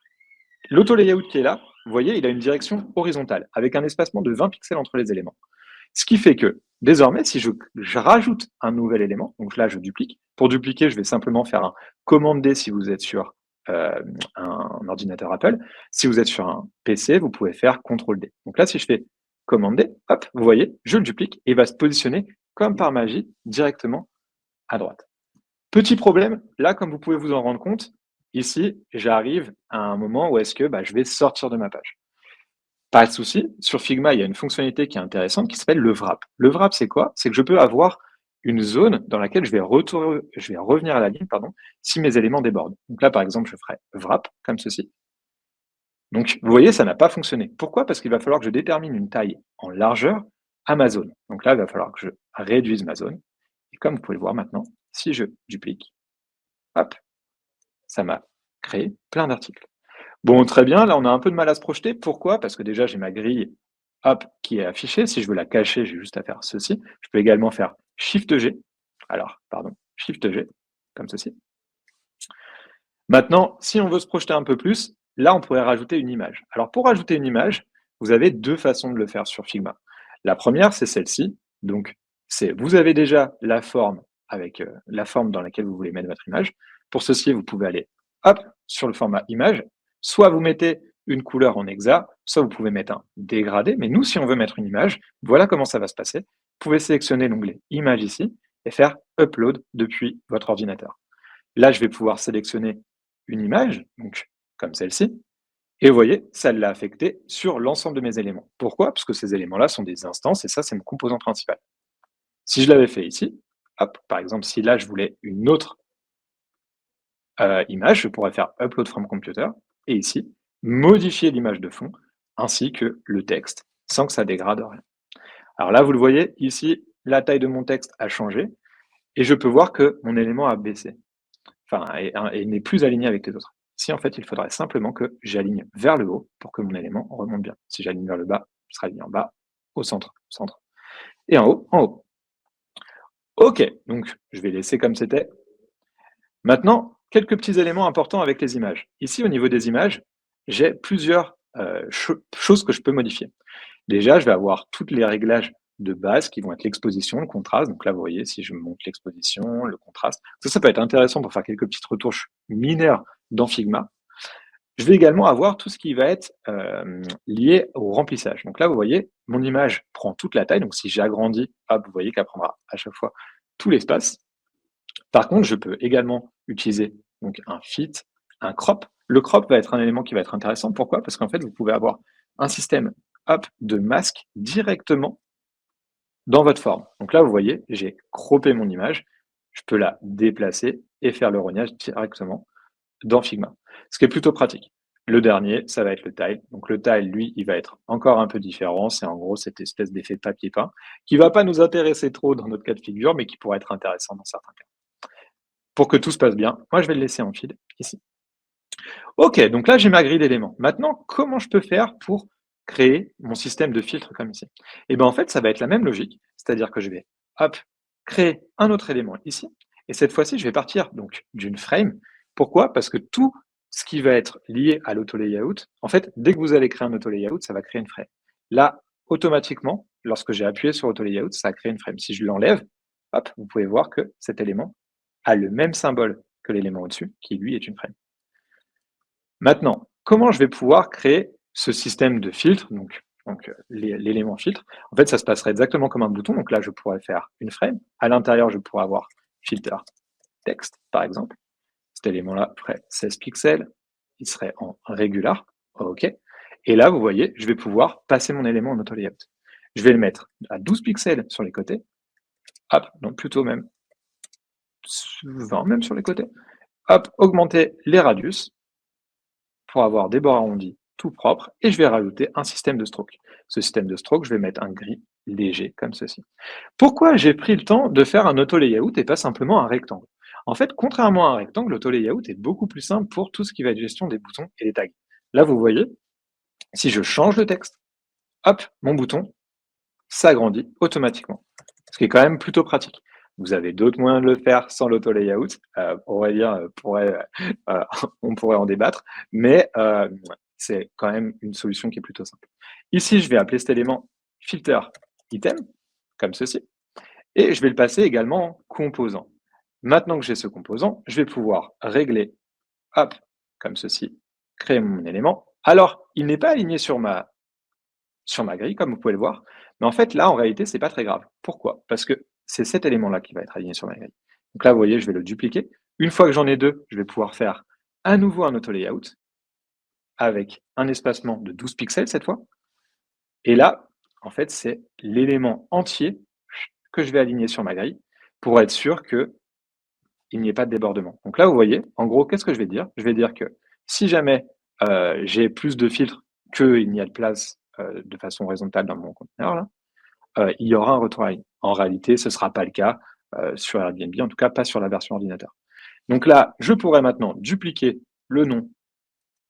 l'auto-layout qui est là, vous voyez, il a une direction horizontale, avec un espacement de 20 pixels entre les éléments. Ce qui fait que, désormais, si je rajoute un nouvel élément, donc là, je duplique. Pour dupliquer, je vais simplement faire un commande D si vous êtes sur un ordinateur Apple. Si vous êtes sur un PC, vous pouvez faire CTRL D. Donc là, si je fais commande D, hop, vous voyez, je le duplique et il va se positionner comme par magie directement à droite. Petit problème, là, comme vous pouvez vous en rendre compte, ici, j'arrive à un moment où est-ce que je vais sortir de ma page. Pas de souci, sur Figma, il y a une fonctionnalité qui est intéressante qui s'appelle le wrap. Le wrap, c'est quoi? C'est que je peux avoir une zone dans laquelle je vais revenir à la ligne, si mes éléments débordent. Donc là, par exemple, je ferai wrap, comme ceci. Donc, vous voyez, ça n'a pas fonctionné. Pourquoi? Parce qu'il va falloir que je détermine une taille en largeur à ma zone. Donc là, il va falloir que je réduise ma zone. Et comme vous pouvez le voir maintenant, si je duplique, hop, ça m'a créé plein d'articles. Bon, très bien, là, on a un peu de mal à se projeter. Pourquoi? Parce que déjà, j'ai ma grille hop, qui est affichée. Si je veux la cacher, j'ai juste à faire ceci. Je peux également faire Shift-G. Alors, pardon, Shift-G, comme ceci. Maintenant, si on veut se projeter un peu plus, là, on pourrait rajouter une image. Alors, pour rajouter une image, vous avez 2 façons de le faire sur Figma. La première, c'est celle-ci. Donc, vous avez déjà la forme avec la forme dans laquelle vous voulez mettre votre image. Pour ceci, vous pouvez aller hop, sur le format image. Soit vous mettez une couleur en hexa, soit vous pouvez mettre un dégradé, mais nous, si on veut mettre une image, voilà comment ça va se passer. Vous pouvez sélectionner l'onglet Image ici et faire Upload depuis votre ordinateur. Là, je vais pouvoir sélectionner une image, donc comme celle-ci, et vous voyez, ça l'a affecté sur l'ensemble de mes éléments. Pourquoi? Parce que ces éléments-là sont des instances et ça, c'est mon composant principal. Si je l'avais fait ici, hop, par exemple, si là, je voulais une autre image, je pourrais faire Upload from Computer et ici, modifier l'image de fond ainsi que le texte sans que ça dégrade rien. Alors là, vous le voyez, ici, la taille de mon texte a changé et je peux voir que mon élément a baissé, enfin, et n'est plus aligné avec les autres. Ici, en fait, il faudrait simplement que j'aligne vers le haut pour que mon élément remonte bien. Si j'aligne vers le bas, il sera aligné en bas, au centre, et en haut, en haut. OK, donc je vais laisser comme c'était. Maintenant, quelques petits éléments importants avec les images. Ici, au niveau des images, j'ai plusieurs choses que je peux modifier. Déjà, je vais avoir tous les réglages de base qui vont être l'exposition, le contraste. Donc là, vous voyez, si je monte l'exposition, le contraste, ça peut être intéressant pour faire quelques petites retouches mineures dans Figma. Je vais également avoir tout ce qui va être lié au remplissage. Donc là, vous voyez, mon image prend toute la taille. Donc si j'agrandis, hop, vous voyez qu'elle prendra à chaque fois tout l'espace. Par contre, je peux également utiliser donc un fit, un crop. Le crop va être un élément qui va être intéressant. Pourquoi? Parce qu'en fait, vous pouvez avoir un système hop, de masque directement dans votre forme. Donc là, vous voyez, j'ai croppé mon image. Je peux la déplacer et faire le rognage directement dans Figma, ce qui est plutôt pratique. Le dernier, ça va être le tile. Donc le tile, lui, il va être encore un peu différent. C'est en gros cette espèce d'effet papier peint qui ne va pas nous intéresser trop dans notre cas de figure, mais qui pourrait être intéressant dans certains cas. Pour que tout se passe bien, moi, je vais le laisser en feed ici. OK, donc là, j'ai ma grille d'éléments. Maintenant, comment je peux faire pour créer mon système de filtre comme ici? Et bien, en fait, ça va être la même logique, c'est-à-dire que je vais, hop, créer un autre élément ici. Et cette fois-ci, je vais partir donc d'une frame. Pourquoi? Parce que tout ce qui va être lié à l'auto-layout, en fait, dès que vous allez créer un auto-layout, ça va créer une frame. Là, automatiquement, lorsque j'ai appuyé sur auto-layout, ça a créé une frame. Si je l'enlève, hop, vous pouvez voir que cet élément a le même symbole que l'élément au-dessus, qui lui est une frame. Maintenant, comment je vais pouvoir créer ce système de filtre, donc l'élément filtre? En fait, ça se passerait exactement comme un bouton. Donc là, je pourrais faire une frame. À l'intérieur, je pourrais avoir filter texte, par exemple. Cet élément-là ferait 16 pixels. Il serait en regular. OK. Et là, vous voyez, je vais pouvoir passer mon élément en auto-layout. Je vais le mettre à 12 pixels sur les côtés. Hop, donc plutôt même 20 même sur les côtés. Hop, augmenter les radius pour avoir des bords arrondis tout propres, et je vais rajouter un système de stroke. Ce système de stroke, je vais mettre un gris léger comme ceci. Pourquoi j'ai pris le temps de faire un auto-layout et pas simplement un rectangle? En fait, contrairement à un rectangle, l'auto-layout est beaucoup plus simple pour tout ce qui va être gestion des boutons et des tags. Là, vous voyez, si je change le texte, hop, mon bouton s'agrandit automatiquement, ce qui est quand même plutôt pratique. Vous avez d'autres moyens de le faire sans l'auto-layout. Aurélien on pourrait en débattre, mais c'est quand même une solution qui est plutôt simple. Ici, je vais appeler cet élément filter item, comme ceci, et je vais le passer également en composant. Maintenant que j'ai ce composant, je vais pouvoir régler, hop, comme ceci, créer mon élément. Alors, il n'est pas aligné sur ma grille, comme vous pouvez le voir, mais en fait, là, en réalité, c'est pas très grave. Pourquoi? Parce que c'est cet élément-là qui va être aligné sur ma grille. Donc là, vous voyez, je vais le dupliquer. Une fois que j'en ai deux, je vais pouvoir faire à nouveau un auto-layout avec un espacement de 12 pixels cette fois. Et là, en fait, c'est l'élément entier que je vais aligner sur ma grille pour être sûr qu'il n'y ait pas de débordement. Donc là, vous voyez, en gros, qu'est-ce que je vais dire? Je vais dire que si jamais j'ai plus de filtres qu'il n'y a de place de façon horizontale dans mon conteneur, là, il y aura un retour à ligne. En réalité, ce ne sera pas le cas sur Airbnb, en tout cas pas sur la version ordinateur. Donc là, je pourrais maintenant dupliquer le nom,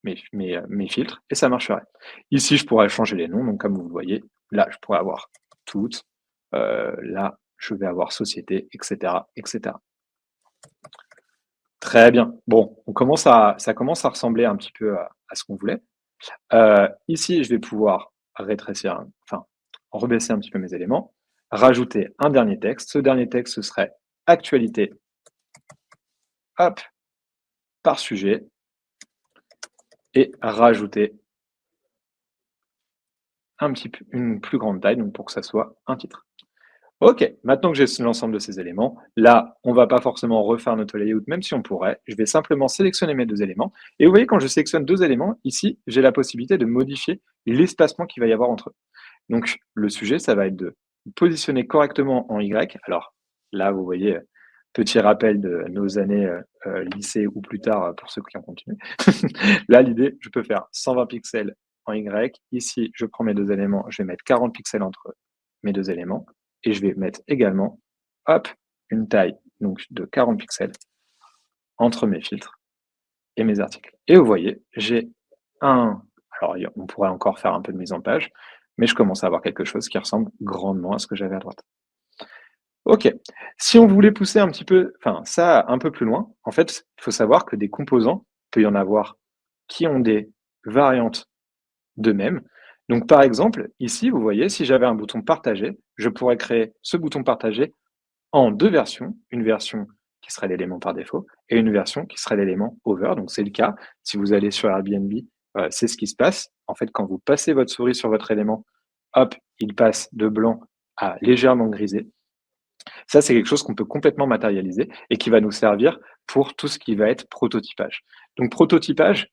mes filtres, et ça marcherait. Ici, je pourrais changer les noms, donc comme vous le voyez, là, je pourrais avoir toutes, là, je vais avoir société, etc., etc. Très bien. Bon, ça commence à ressembler un petit peu à ce qu'on voulait. Ici, je vais pouvoir rétrécir, enfin, rebaisser un petit peu mes éléments, rajouter un dernier texte. Ce dernier texte, ce serait actualité, hop, par sujet, et rajouter une plus grande taille, donc pour que ça soit un titre. Ok, maintenant que j'ai l'ensemble de ces éléments, là, on va pas forcément refaire notre layout, même si on pourrait. Je vais simplement sélectionner mes 2 éléments. Et vous voyez, quand je sélectionne 2 éléments, ici, j'ai la possibilité de modifier l'espacement qu'il va y avoir entre eux. Donc, le sujet, ça va être de positionner correctement en Y. Alors, là, vous voyez, petit rappel de nos années lycée ou plus tard pour ceux qui ont continué. Là, l'idée, je peux faire 120 pixels en Y. Ici, je prends mes 2 éléments, je vais mettre 40 pixels entre mes 2 éléments. Et je vais mettre également, hop, une taille donc, de 40 pixels entre mes filtres et mes articles. Et vous voyez, j'ai un... Alors, on pourrait encore faire un peu de mise en page, mais je commence à avoir quelque chose qui ressemble grandement à ce que j'avais à droite. Ok, si on voulait pousser un petit peu, enfin ça un peu plus loin, en fait, il faut savoir que des composants, il peut y en avoir qui ont des variantes d'eux-mêmes. Donc par exemple, ici, vous voyez, si j'avais un bouton partager, je pourrais créer ce bouton partager en 2 versions, une version qui serait l'élément par défaut et une version qui serait l'élément over. Donc c'est le cas. Si vous allez sur Airbnb, c'est ce qui se passe. En fait, quand vous passez votre souris sur votre élément, hop, il passe de blanc à légèrement grisé. Ça, c'est quelque chose qu'on peut complètement matérialiser et qui va nous servir pour tout ce qui va être prototypage. Donc prototypage,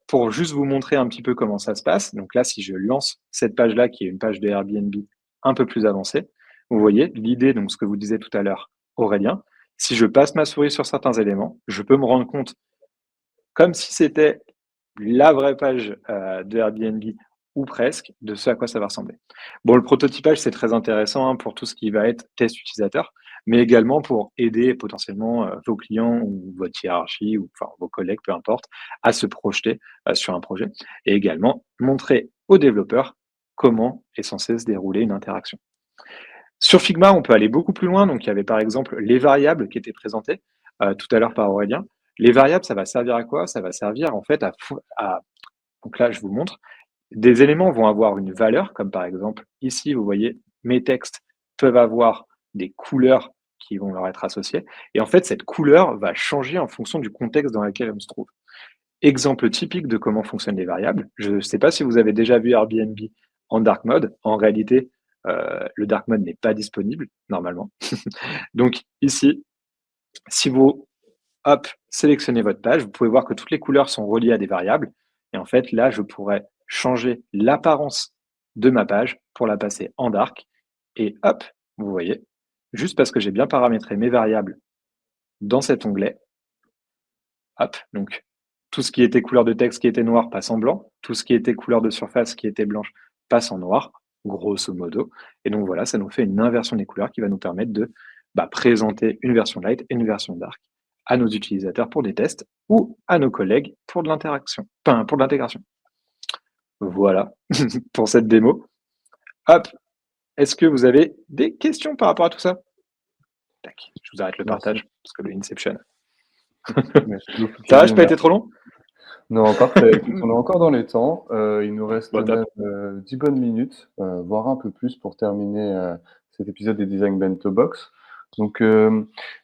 pour juste vous montrer un petit peu comment ça se passe. Donc là, si je lance cette page-là, qui est une page de Airbnb un peu plus avancée, vous voyez l'idée, donc ce que vous disiez tout à l'heure, Aurélien, si je passe ma souris sur certains éléments, je peux me rendre compte, comme si c'était la vraie page de Airbnb ou presque, de ce à quoi ça va ressembler. Bon, le prototypage, c'est très intéressant pour tout ce qui va être test utilisateur, mais également pour aider potentiellement vos clients ou votre hiérarchie ou enfin, vos collègues, peu importe, à se projeter sur un projet et également montrer aux développeurs comment est censée se dérouler une interaction. Sur Figma, on peut aller beaucoup plus loin. Donc, il y avait par exemple les variables qui étaient présentées tout à l'heure par Aurélien. Les variables, ça va servir à quoi? Ça va servir en fait donc là, je vous montre. Des éléments vont avoir une valeur, comme par exemple ici, vous voyez, mes textes peuvent avoir des couleurs qui vont leur être associées. Et en fait, cette couleur va changer en fonction du contexte dans lequel on se trouve. Exemple typique de comment fonctionnent les variables. Je ne sais pas si vous avez déjà vu Airbnb en dark mode. En réalité, le dark mode n'est pas disponible normalement. Donc ici, si vous sélectionnez votre page, vous pouvez voir que toutes les couleurs sont reliées à des variables. Et en fait, là, je pourrais changer l'apparence de ma page pour la passer en dark. Et hop, vous voyez, juste parce que j'ai bien paramétré mes variables dans cet onglet, hop, donc tout ce qui était couleur de texte qui était noir passe en blanc, tout ce qui était couleur de surface qui était blanche passe en noir, grosso modo. Et donc voilà, ça nous fait une inversion des couleurs qui va nous permettre de présenter une version light et une version dark à nos utilisateurs pour des tests ou à nos collègues pour de l'interaction, enfin pour de l'intégration. Voilà pour cette démo. Hop, est-ce que vous avez des questions par rapport à tout ça? Tac, je vous arrête le partage parce que le Inception. Ça va, je n'ai pas été trop long? Non, parfait. On est encore dans les temps. Il nous reste même 10 bonnes minutes, voire un peu plus pour terminer cet épisode des Design Bento Box. Donc,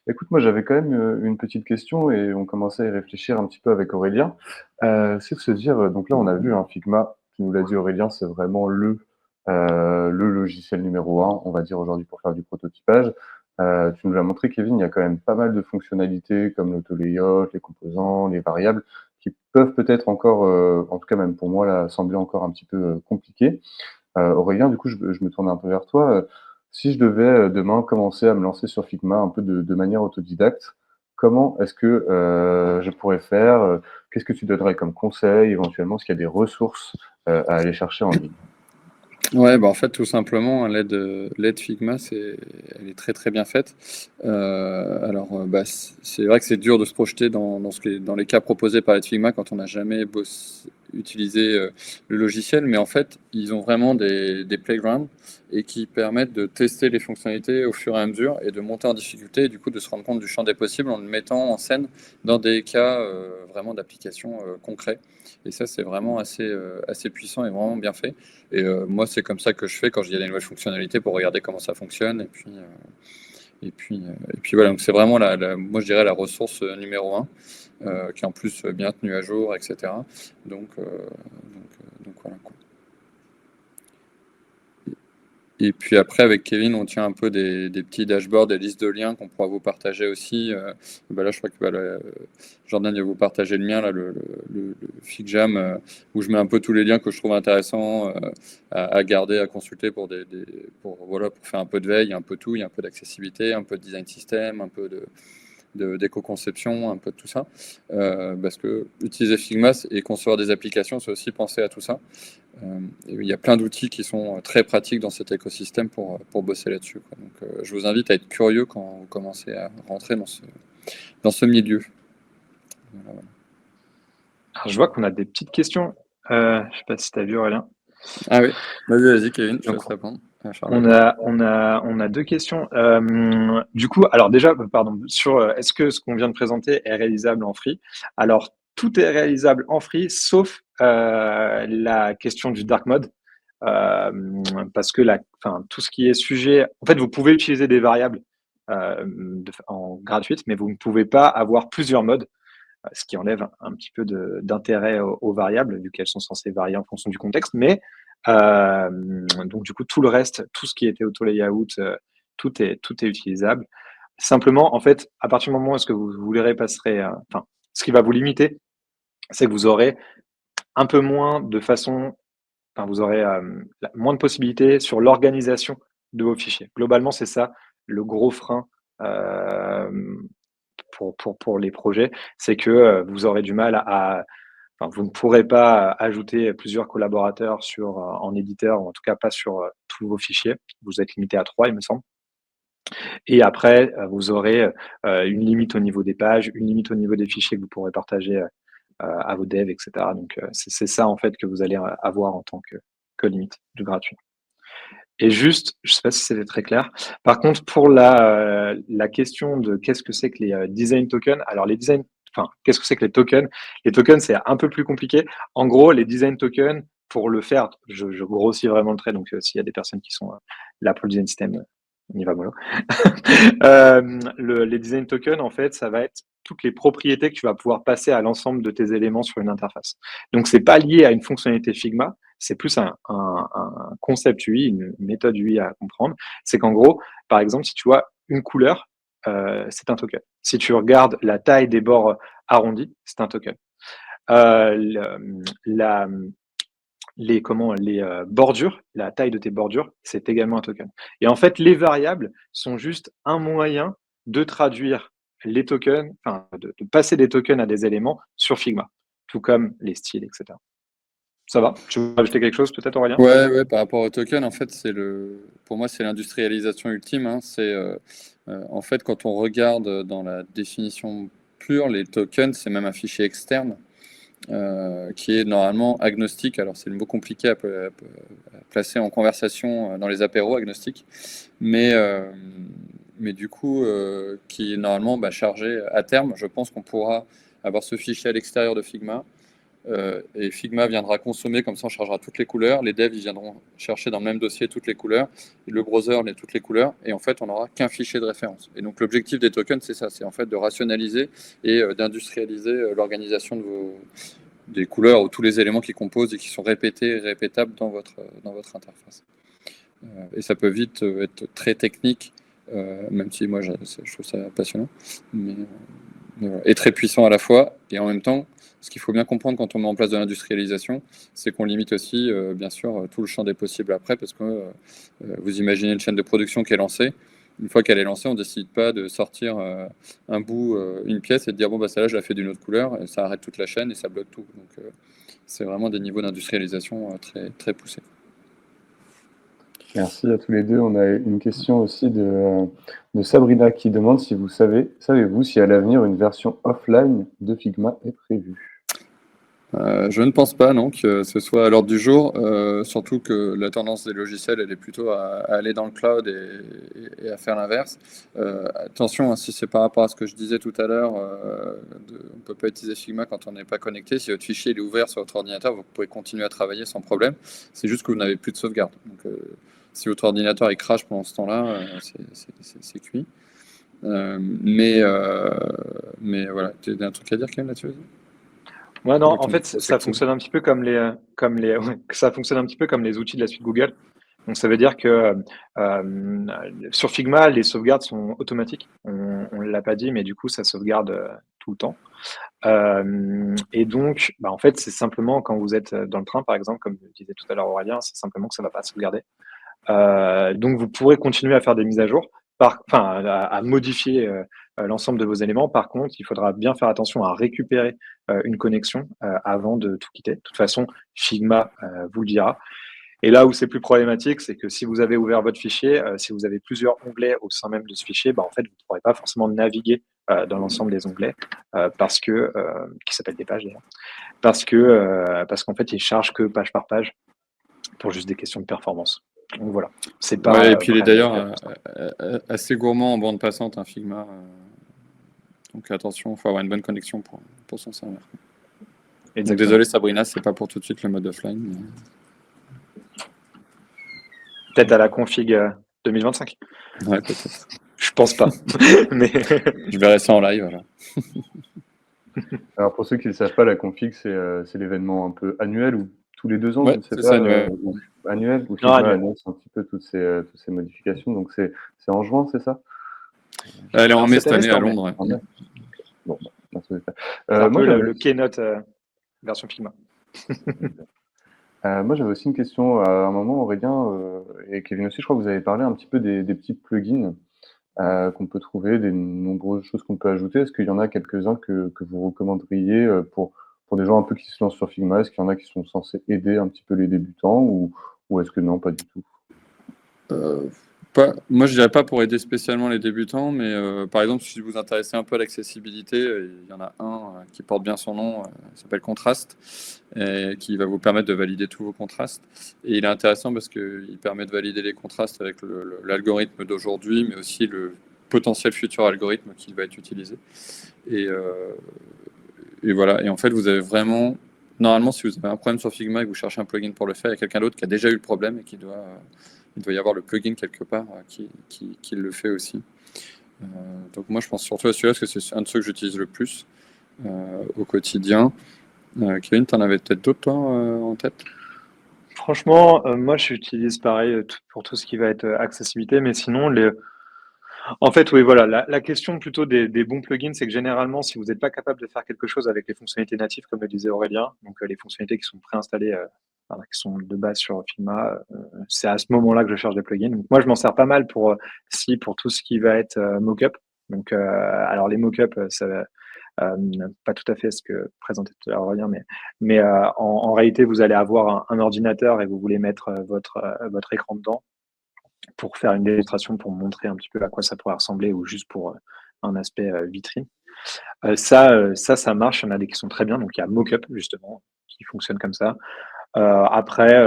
écoute, moi j'avais quand même une petite question et on commençait à y réfléchir un petit peu avec Aurélien. C'est de se dire, donc là on a vu Figma, tu nous l'as dit Aurélien, c'est vraiment le logiciel numéro 1, on va dire aujourd'hui pour faire du prototypage. Tu nous l'as montré, Kevin, il y a quand même pas mal de fonctionnalités comme l'auto-layout, les composants, les variables, qui peuvent peut-être encore, en tout cas même pour moi, là, sembler encore un petit peu compliquées. Aurélien, du coup, je me tourne un peu vers toi. Si je devais demain commencer à me lancer sur Figma un peu de manière autodidacte, comment est-ce que je pourrais faire? Qu'est-ce que tu donnerais comme conseil éventuellement? Est-ce qu'il y a des ressources à aller chercher en ligne? Ouais, en fait, tout simplement, l'aide Figma, elle est très très bien faite. Alors, c'est vrai que c'est dur de se projeter dans les cas proposés par l'aide Figma quand on n'a jamais utilisé le logiciel, mais en fait, ils ont vraiment des playgrounds et qui permettent de tester les fonctionnalités au fur et à mesure et de monter en difficulté et du coup de se rendre compte du champ des possibles en le mettant en scène dans des cas vraiment d'application concrets. Et ça, c'est vraiment assez puissant et vraiment bien fait. Et moi, c'est comme ça que je fais quand il y a des nouvelles fonctionnalités pour regarder comment ça fonctionne. Et puis voilà, donc c'est vraiment moi je dirais la ressource numéro 1, qui est en plus bien tenue à jour, etc. Donc voilà quoi. Et puis après, avec Kevin, on tient un peu des petits dashboards, des listes de liens qu'on pourra vous partager aussi. Là, je crois que Jordan va vous partager le mien, là, le FigJam, où je mets un peu tous les liens que je trouve intéressants à garder, à consulter pour pour faire un peu de veille, un peu tout. Il y a un peu d'accessibilité, un peu de design system, un peu d'éco-conception, un peu de tout ça. Parce que utiliser Figma et concevoir des applications, c'est aussi penser à tout ça. Il y a plein d'outils qui sont très pratiques dans cet écosystème pour bosser là-dessus, quoi. Donc, je vous invite à être curieux quand vous commencez à rentrer dans ce milieu. Voilà. Alors, je vois qu'on a des petites questions. Je ne sais pas si tu as vu, Aurélien. Ah oui, vas-y Kevin, je te Donc, laisse répondre. on a deux questions. Du coup, alors déjà, pardon, sur est-ce que ce qu'on vient de présenter est réalisable en free? Alors, tout est réalisable en free, sauf la question du dark mode. Parce que tout ce qui est sujet, en fait, vous pouvez utiliser des variables en gratuite, mais vous ne pouvez pas avoir plusieurs modes, ce qui enlève un petit peu d'intérêt aux variables, vu qu'elles sont censées varier en fonction du contexte. Mais donc du coup, tout le reste, tout ce qui était auto-layout, tout est utilisable. Simplement, en fait, à partir du moment où est-ce que vous les repasserez, ce qui va vous limiter, c'est que vous aurez un peu moins de façon, vous aurez moins de possibilités sur l'organisation de vos fichiers. Globalement, c'est ça le gros frein pour les projets, c'est que vous aurez du mal vous ne pourrez pas ajouter plusieurs collaborateurs en éditeur, ou en tout cas pas sur tous vos fichiers. Vous êtes limité à 3, il me semble. Et après, vous aurez une limite au niveau des pages, une limite au niveau des fichiers que vous pourrez partager à vos devs, etc. Donc, c'est ça, en fait, que vous allez avoir en tant que limite du gratuit. Et juste, je ne sais pas si c'était très clair. Par contre, pour la question de qu'est-ce que c'est que les design tokens, alors qu'est-ce que c'est que les tokens? Les tokens, c'est un peu plus compliqué. En gros, les design tokens, pour le faire, je grossis vraiment le trait, donc s'il y a des personnes qui sont là pour le design system, on y va mollo. Les design tokens, en fait, ça va être toutes les propriétés que tu vas pouvoir passer à l'ensemble de tes éléments sur une interface. Donc, c'est pas lié à une fonctionnalité Figma, c'est plus un concept UI, une méthode UI à comprendre. C'est qu'en gros, par exemple, si tu vois une couleur, c'est un token. Si tu regardes la taille des bords arrondis, c'est un token. Les bordures, la taille de tes bordures, c'est également un token. Et en fait, les variables sont juste un moyen de traduire les tokens, de passer des tokens à des éléments sur Figma, tout comme les styles, etc. Ça va? Tu veux rajouter quelque chose peut-être, Aurélien? Ouais, par rapport au token, en fait, pour moi, c'est l'industrialisation ultime, hein. En fait, quand on regarde dans la définition pure, les tokens, c'est même un fichier externe qui est normalement agnostique. Alors, c'est le mot compliqué à placer en conversation dans les apéros, agnostique, mais du coup, qui est normalement chargé à terme. Je pense qu'on pourra avoir ce fichier à l'extérieur de Figma. Et Figma viendra consommer, comme ça on chargera toutes les couleurs, les devs ils viendront chercher dans le même dossier toutes les couleurs, et le browser toutes les couleurs, et en fait on n'aura qu'un fichier de référence. Et donc l'objectif des tokens c'est ça, c'est en fait de rationaliser et d'industrialiser l'organisation des couleurs ou tous les éléments qui composent et qui sont répétables dans votre interface. Et ça peut vite être très technique, même si moi je trouve ça passionnant, mais voilà. Et très puissant à la fois, et en même temps, ce qu'il faut bien comprendre quand on met en place de l'industrialisation, c'est qu'on limite aussi, bien sûr, tout le champ des possibles après, parce que vous imaginez une chaîne de production qui est lancée. Une fois qu'elle est lancée, on ne décide pas de sortir un bout, une pièce, et de dire, bon, celle-là, je la fais d'une autre couleur, et ça arrête toute la chaîne, et ça bloque tout. Donc, c'est vraiment des niveaux d'industrialisation très, très poussés. Merci à tous les deux. On a une question aussi de Sabrina qui demande si savez-vous si à l'avenir une version offline de Figma est prévue? Je ne pense pas, non, que ce soit à l'ordre du jour, surtout que la tendance des logiciels, elle est plutôt à aller dans le cloud et à faire l'inverse. Attention, hein, si c'est par rapport à ce que je disais tout à l'heure, on ne peut pas utiliser Figma quand on n'est pas connecté. Si votre fichier est ouvert sur votre ordinateur, vous pouvez continuer à travailler sans problème. C'est juste que vous n'avez plus de sauvegarde. Donc, si votre ordinateur il crache pendant ce temps-là, c'est cuit. Mais voilà, tu as un truc à dire quand même là-dessus? Ouais, non, en fait, ça fonctionne un petit peu comme ça fonctionne un petit peu comme les outils de la suite Google. Donc ça veut dire que sur Figma, les sauvegardes sont automatiques. On ne l'a pas dit, mais du coup, ça sauvegarde tout le temps. Et donc, en fait, c'est simplement quand vous êtes dans le train, par exemple, comme disait tout à l'heure Aurélien, c'est simplement que ça ne va pas sauvegarder. Donc, vous pourrez continuer à faire des mises à jour, à modifier l'ensemble de vos éléments. Par contre, il faudra bien faire attention à récupérer une connexion avant de tout quitter. De toute façon, Figma vous le dira. Et là où c'est plus problématique, c'est que si vous avez ouvert votre fichier, si vous avez plusieurs onglets au sein même de ce fichier, en fait, vous ne pourrez pas forcément naviguer dans l'ensemble des onglets parce que qui s'appellent des pages d'ailleurs, parce qu'en fait, ils chargent que page par page pour juste des questions de performance. Donc voilà, c'est pas. Ouais, et puis il est vraiment d'ailleurs assez gourmand en bande passante, un Figma. Donc attention, il faut avoir une bonne connexion pour son serveur. Donc exactement. désolé Sabrina, c'est pas pour tout de suite le mode offline. mais- Peut-être à la config 2025. Ouais, peut-être. Je pense pas. Mais Je verrai ça en live. Voilà. Alors pour ceux qui ne le savent pas, la config, c'est l'événement un peu annuel ou tous les 2 ans, Ouais, je ne sais c'est pas, ça, annuel. annuel, où Non, Figma annuel. annonce un petit peu toutes ces modifications. Donc c'est en juin, c'est ça? Elle est en Alors, mai cette cette année, année c'est à en mai. Londres. En mai. Bon, ça doit être ça. C'est un Moi peu j'avais le keynote version Figma. moi j'avais aussi une question. À un moment, Aurélien et Kevin aussi, je crois que vous avez parlé un petit peu des petits plugins qu'on peut trouver, des nombreuses choses qu'on peut ajouter. Est-ce qu'il y en a quelques-uns que vous recommanderiez pour des gens un peu qui se lancent sur Figma? Est-ce qu'il y en a qui sont censés aider un petit peu les débutants ou est-ce que non, pas du tout? Moi, je dirais pas pour aider spécialement les débutants, mais par exemple, si vous vous intéressez un peu à l'accessibilité, il y en a un qui porte bien son nom, s'appelle Contrast, et qui va vous permettre de valider tous vos contrastes. Et il est intéressant parce qu'il permet de valider les contrastes avec l'algorithme d'aujourd'hui, mais aussi le potentiel futur algorithme qui va être utilisé. Et, euh, et voilà. Et en fait, vous avez vraiment. Normalement, si vous avez un problème sur Figma et que vous cherchez un plugin pour le faire, il y a quelqu'un d'autre qui a déjà eu le problème et il doit y avoir le plugin quelque part qui le fait aussi. Donc moi, je pense surtout à celui-là parce que c'est un de ceux que j'utilise le plus au quotidien. Kevin, tu en avais peut-être d'autres, toi, en tête? Franchement, moi, j'utilise pareil pour tout ce qui va être accessibilité, mais sinon, en fait, oui, voilà, la question plutôt des bons plugins, c'est que généralement, si vous n'êtes pas capable de faire quelque chose avec les fonctionnalités natives, comme le disait Aurélien, donc les fonctionnalités qui sont préinstallées, qui sont de base sur Figma, c'est à ce moment-là que je cherche des plugins. Donc, moi, je m'en sers pas mal pour tout ce qui va être mockup. Donc, alors les mockups, ça pas tout à fait ce que présentait tout à l'heure Aurélien, mais en réalité, vous allez avoir un ordinateur et vous voulez mettre votre écran dedans pour faire une démonstration, pour montrer un petit peu à quoi ça pourrait ressembler ou juste pour un aspect vitrine. Ça marche. Il y en a des qui sont très bien. Donc, il y a Mockup, justement, qui fonctionne comme ça. Après,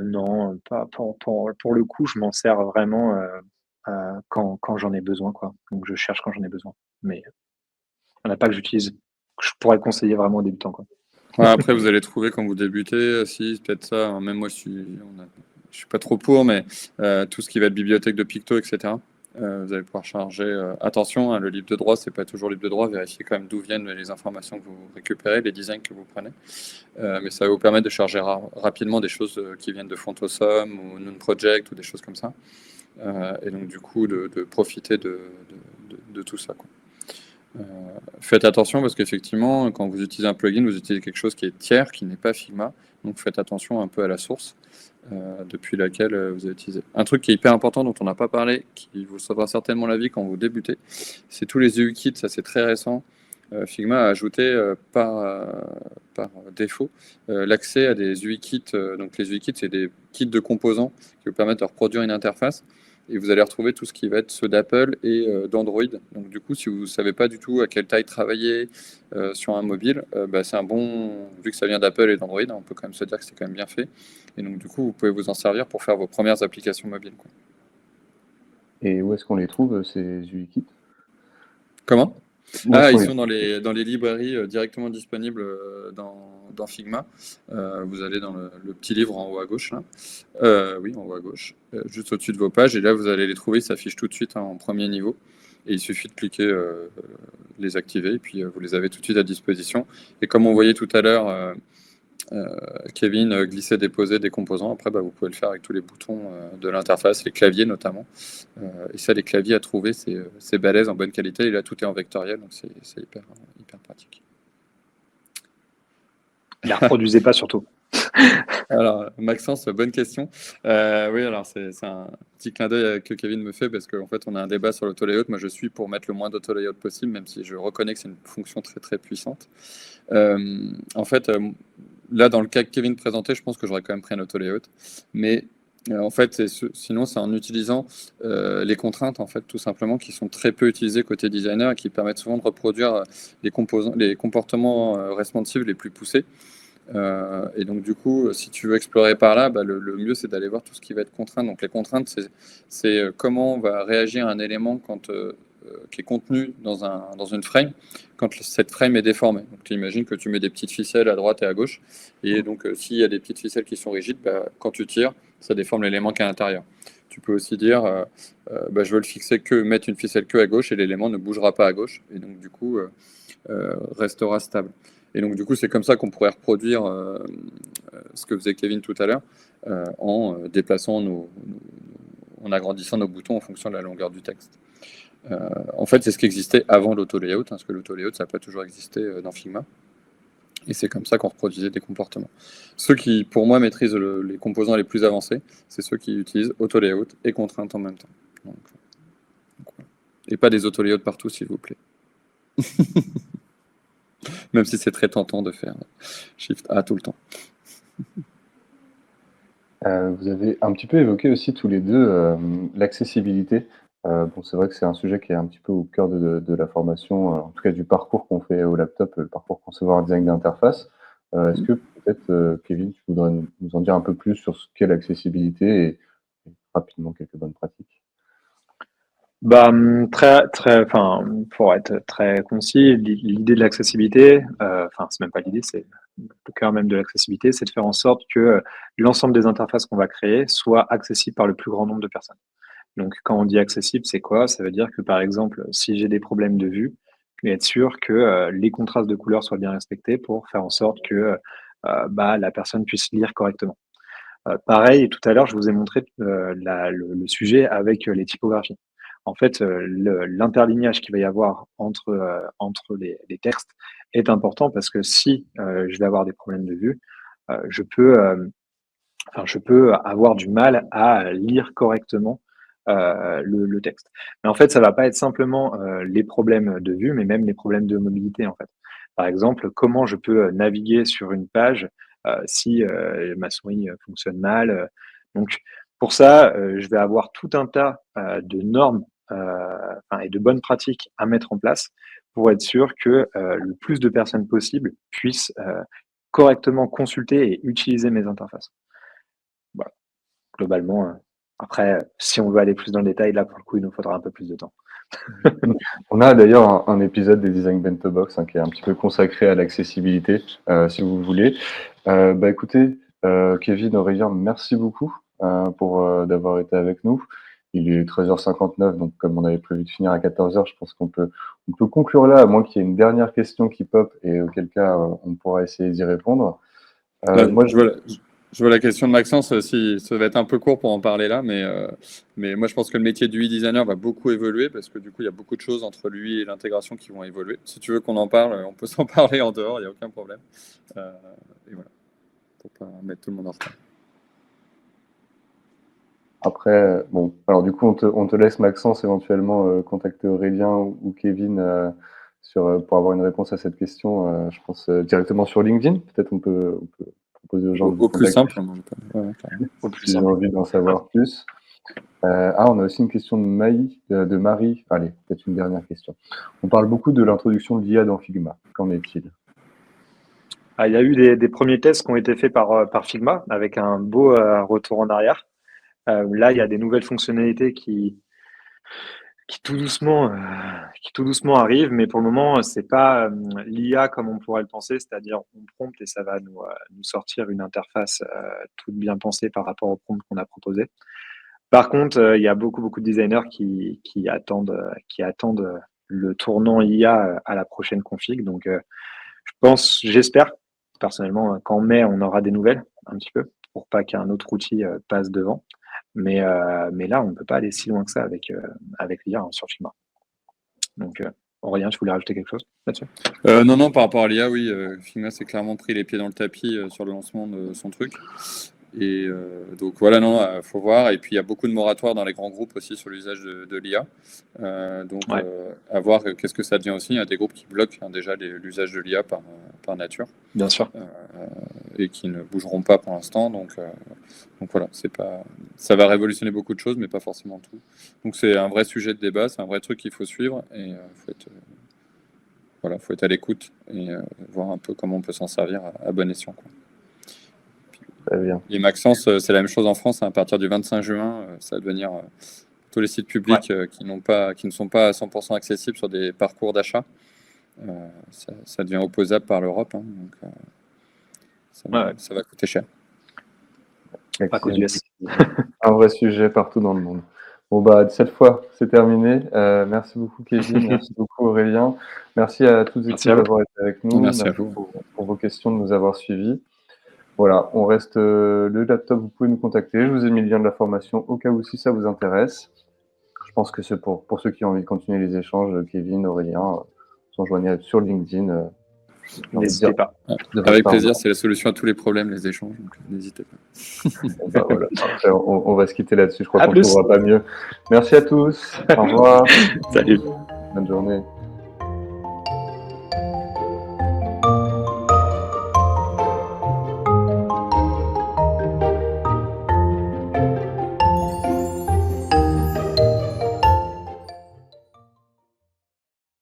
non, pas pour le coup, je m'en sers vraiment quand j'en ai besoin, quoi. Donc, je cherche quand j'en ai besoin. Mais il n'y en a pas que j'utilise, que je pourrais conseiller vraiment aux débutants, quoi. Ouais, après, vous allez trouver quand vous débutez, si, peut-être ça. Hein, même moi, je suis pas trop pour, mais tout ce qui va être bibliothèque de Picto, etc. Vous allez pouvoir charger. Attention, hein, le livre de droit, c'est pas toujours libre de droit. Vérifiez quand même d'où viennent les informations que vous récupérez, les designs que vous prenez. Mais ça va vous permettre de charger rapidement des choses qui viennent de Fontosum ou Noon Project ou des choses comme ça. Et donc, du coup, de profiter de tout ça, quoi. Faites attention parce qu'effectivement, quand vous utilisez un plugin, vous utilisez quelque chose qui est tiers, qui n'est pas Figma. Donc faites attention un peu à la source depuis laquelle vous avez utilisé. Un truc qui est hyper important dont on n'a pas parlé, qui vous sauvera certainement la vie quand vous débutez, c'est tous les EUKits, ça c'est très récent. Figma a ajouté par défaut l'accès à des UI-kits. Donc les UI-kits, c'est des kits de composants qui vous permettent de reproduire une interface. Et vous allez retrouver tout ce qui va être ceux d'Apple et d'Android. Donc du coup, si vous ne savez pas du tout à quelle taille travailler sur un mobile, c'est un bon, vu que ça vient d'Apple et d'Android, on peut quand même se dire que c'est quand même bien fait. Et donc du coup, vous pouvez vous en servir pour faire vos premières applications mobiles, quoi. Et où est-ce qu'on les trouve, ces UI-kits? Comment? Où est-ce Ah, qu'on ils les sont trouve? dans les librairies directement disponibles dans Figma. Vous allez dans le petit livre en haut à gauche, là. Oui, en haut à gauche, juste au-dessus de vos pages. Et là, vous allez les trouver, ils s'affichent tout de suite, hein, en premier niveau. Et il suffit de cliquer, les activer, et puis vous les avez tout de suite à disposition. Et comme on voyait tout à l'heure, Kevin, glisser, déposer des composants. Après, vous pouvez le faire avec tous les boutons de l'interface, les claviers notamment. Et ça, les claviers à trouver, c'est balèze, en bonne qualité. Et là, tout est en vectoriel, donc c'est hyper pratique. Ne la reproduisez pas surtout. Alors, Maxence, bonne question. Oui, alors c'est un petit clin d'œil que Kevin me fait parce qu'en fait, on a un débat sur l'auto-layout. Moi, je suis pour mettre le moins d'auto-layout possible, même si je reconnais que c'est une fonction très très puissante. En fait, là, dans le cas que Kevin présentait, je pense que j'aurais quand même pris un auto-layout. Mais en fait, sinon, c'est en utilisant les contraintes, en fait, tout simplement, qui sont très peu utilisées côté designer et qui permettent souvent de reproduire les comportements responsive les plus poussés. Et donc, du coup, si tu veux explorer par là, le mieux, c'est d'aller voir tout ce qui va être contrainte. Donc, les contraintes, c'est comment on va réagir à un élément qui est contenu dans une frame, quand cette frame est déformée. Donc, tu imagines que tu mets des petites ficelles à droite et à gauche. Et donc, s'il y a des petites ficelles qui sont rigides, quand tu tires, ça déforme l'élément qui est à l'intérieur. Tu peux aussi dire, je veux le fixer mettre une ficelle que à gauche et l'élément ne bougera pas à gauche. Et donc, du coup, restera stable. Et donc, du coup, c'est comme ça qu'on pourrait reproduire ce que faisait Kevin tout à l'heure en déplaçant en agrandissant nos boutons en fonction de la longueur du texte. En fait, c'est ce qui existait avant l'auto-layout, parce que l'auto-layout, ça n'a pas toujours existé dans Figma. Et c'est comme ça qu'on reproduisait des comportements. Ceux qui, pour moi, maîtrisent les composants les plus avancés, c'est ceux qui utilisent auto-layout et contrainte en même temps. Donc, voilà. Et pas des auto-layouts partout, s'il vous plaît. Même si c'est très tentant de faire Shift A tout le temps. Vous avez un petit peu évoqué aussi tous les deux l'accessibilité. C'est vrai que c'est un sujet qui est un petit peu au cœur de la formation, en tout cas du parcours qu'on fait au laptop, le parcours concevoir design d'interface. Est-ce que peut-être, Kevin, tu voudrais nous en dire un peu plus sur ce qu'est l'accessibilité et rapidement quelques bonnes pratiques? Pour être très concis, l'idée de l'accessibilité, c'est même pas l'idée, c'est le cœur même de l'accessibilité, c'est de faire en sorte que l'ensemble des interfaces qu'on va créer soient accessibles par le plus grand nombre de personnes. Donc, quand on dit accessible, c'est quoi? Ça veut dire que, par exemple, si j'ai des problèmes de vue, je vais être sûr que les contrastes de couleurs soient bien respectés pour faire en sorte que la personne puisse lire correctement. Pareil, tout à l'heure, je vous ai montré le sujet avec les typographies. En fait, l'interlignage qu'il va y avoir entre les textes est important parce que si je vais avoir des problèmes de vue, je peux avoir du mal à lire correctement le texte. Mais en fait, ça va pas être simplement les problèmes de vue, mais même les problèmes de mobilité, en fait. Par exemple, comment je peux naviguer sur une page si ma souris fonctionne mal. Donc, pour ça, je vais avoir tout un tas de normes et de bonnes pratiques à mettre en place pour être sûr que le plus de personnes possible puissent correctement consulter et utiliser mes interfaces. Voilà. Globalement, après, si on veut aller plus dans le détail, là, pour le coup, il nous faudra un peu plus de temps. On a d'ailleurs un épisode des Design Bento Box qui est un petit peu consacré à l'accessibilité, si vous voulez. Écoutez, Kevin, Aurélien, merci beaucoup pour d'avoir été avec nous. Il est 13h59, donc comme on avait prévu de finir à 14h, je pense qu'on peut conclure là, à moins qu'il y ait une dernière question qui pop, et auquel cas on pourra essayer d'y répondre. Je vois la question de Maxence, si ça va être un peu court pour en parler là, mais moi je pense que le métier du designer va beaucoup évoluer parce que du coup il y a beaucoup de choses entre lui et l'intégration qui vont évoluer. Si tu veux qu'on en parle, on peut s'en parler en dehors, il n'y a aucun problème. Et voilà, pour pas mettre tout le monde en retard. Après, alors du coup on te laisse, Maxence, éventuellement contacter Aurélien ou Kevin pour avoir une réponse à cette question, je pense directement sur LinkedIn. Peut-être on peut proposer aux gens de vous plus contacter. simple. Au plus Si vous avez envie d'en savoir plus. On a aussi une question de Marie. Allez, peut-être une dernière question. On parle beaucoup de l'introduction de l'IA dans Figma. Qu'en est-il? Il y a eu des premiers tests qui ont été faits par Figma avec un beau retour en arrière. Là, il y a des nouvelles fonctionnalités qui tout doucement arrivent, mais pour le moment, c'est pas l'IA comme on pourrait le penser, c'est-à-dire on prompte et ça va nous sortir une interface toute bien pensée par rapport au prompt qu'on a proposé. Par contre, il y a beaucoup de designers qui attendent le tournant IA à la prochaine config. Donc, j'espère personnellement, qu'en mai, on aura des nouvelles, un petit peu, pour pas qu'un autre outil passe devant. Mais là, on ne peut pas aller si loin que ça avec l'IA sur Figma. Donc, Aurélien, tu voulais rajouter quelque chose là-dessus? Non, par rapport à l'IA, oui, Figma s'est clairement pris les pieds dans le tapis sur le lancement de son truc. Et donc voilà, non, faut voir. Et puis il y a beaucoup de moratoires dans les grands groupes aussi sur l'usage de l'IA. Donc Ouais. à voir qu'est-ce que ça devient aussi. Il y a des groupes qui bloquent déjà l'usage de l'IA par nature Bien sûr. et qui ne bougeront pas pour l'instant. Donc voilà, ça va révolutionner beaucoup de choses, mais pas forcément tout. Donc c'est un vrai sujet de débat, c'est un vrai truc qu'il faut suivre et faut être à l'écoute et voir un peu comment on peut s'en servir à bon escient, quoi. Très bien. Et Maxence, c'est la même chose en France. À partir du 25 juin, ça va devenir tous les sites publics qui ne sont pas à 100% accessibles sur des parcours d'achat. Ça devient opposable par l'Europe. Donc, ça va coûter cher. Pas qu'aux US. Un vrai sujet partout dans le monde. Bon, cette fois, c'est terminé. Merci beaucoup, Kevin. Merci beaucoup, Aurélien. Merci à toutes et tous d'avoir été avec nous. Merci à vous. Pour vos questions, de nous avoir suivis. Voilà, on reste le laptop, vous pouvez nous contacter. Je vous ai mis le lien de la formation au cas où si ça vous intéresse. Je pense que c'est pour ceux qui ont envie de continuer les échanges, Kevin, Aurélien, sont joignables sur LinkedIn. N'hésitez pas. Avec plaisir, c'est la solution à tous les problèmes, les échanges, donc n'hésitez pas. Voilà. Après, on va se quitter là-dessus, je crois qu'on ne trouvera pas mieux. Merci à tous, au revoir. Salut. Bonne journée.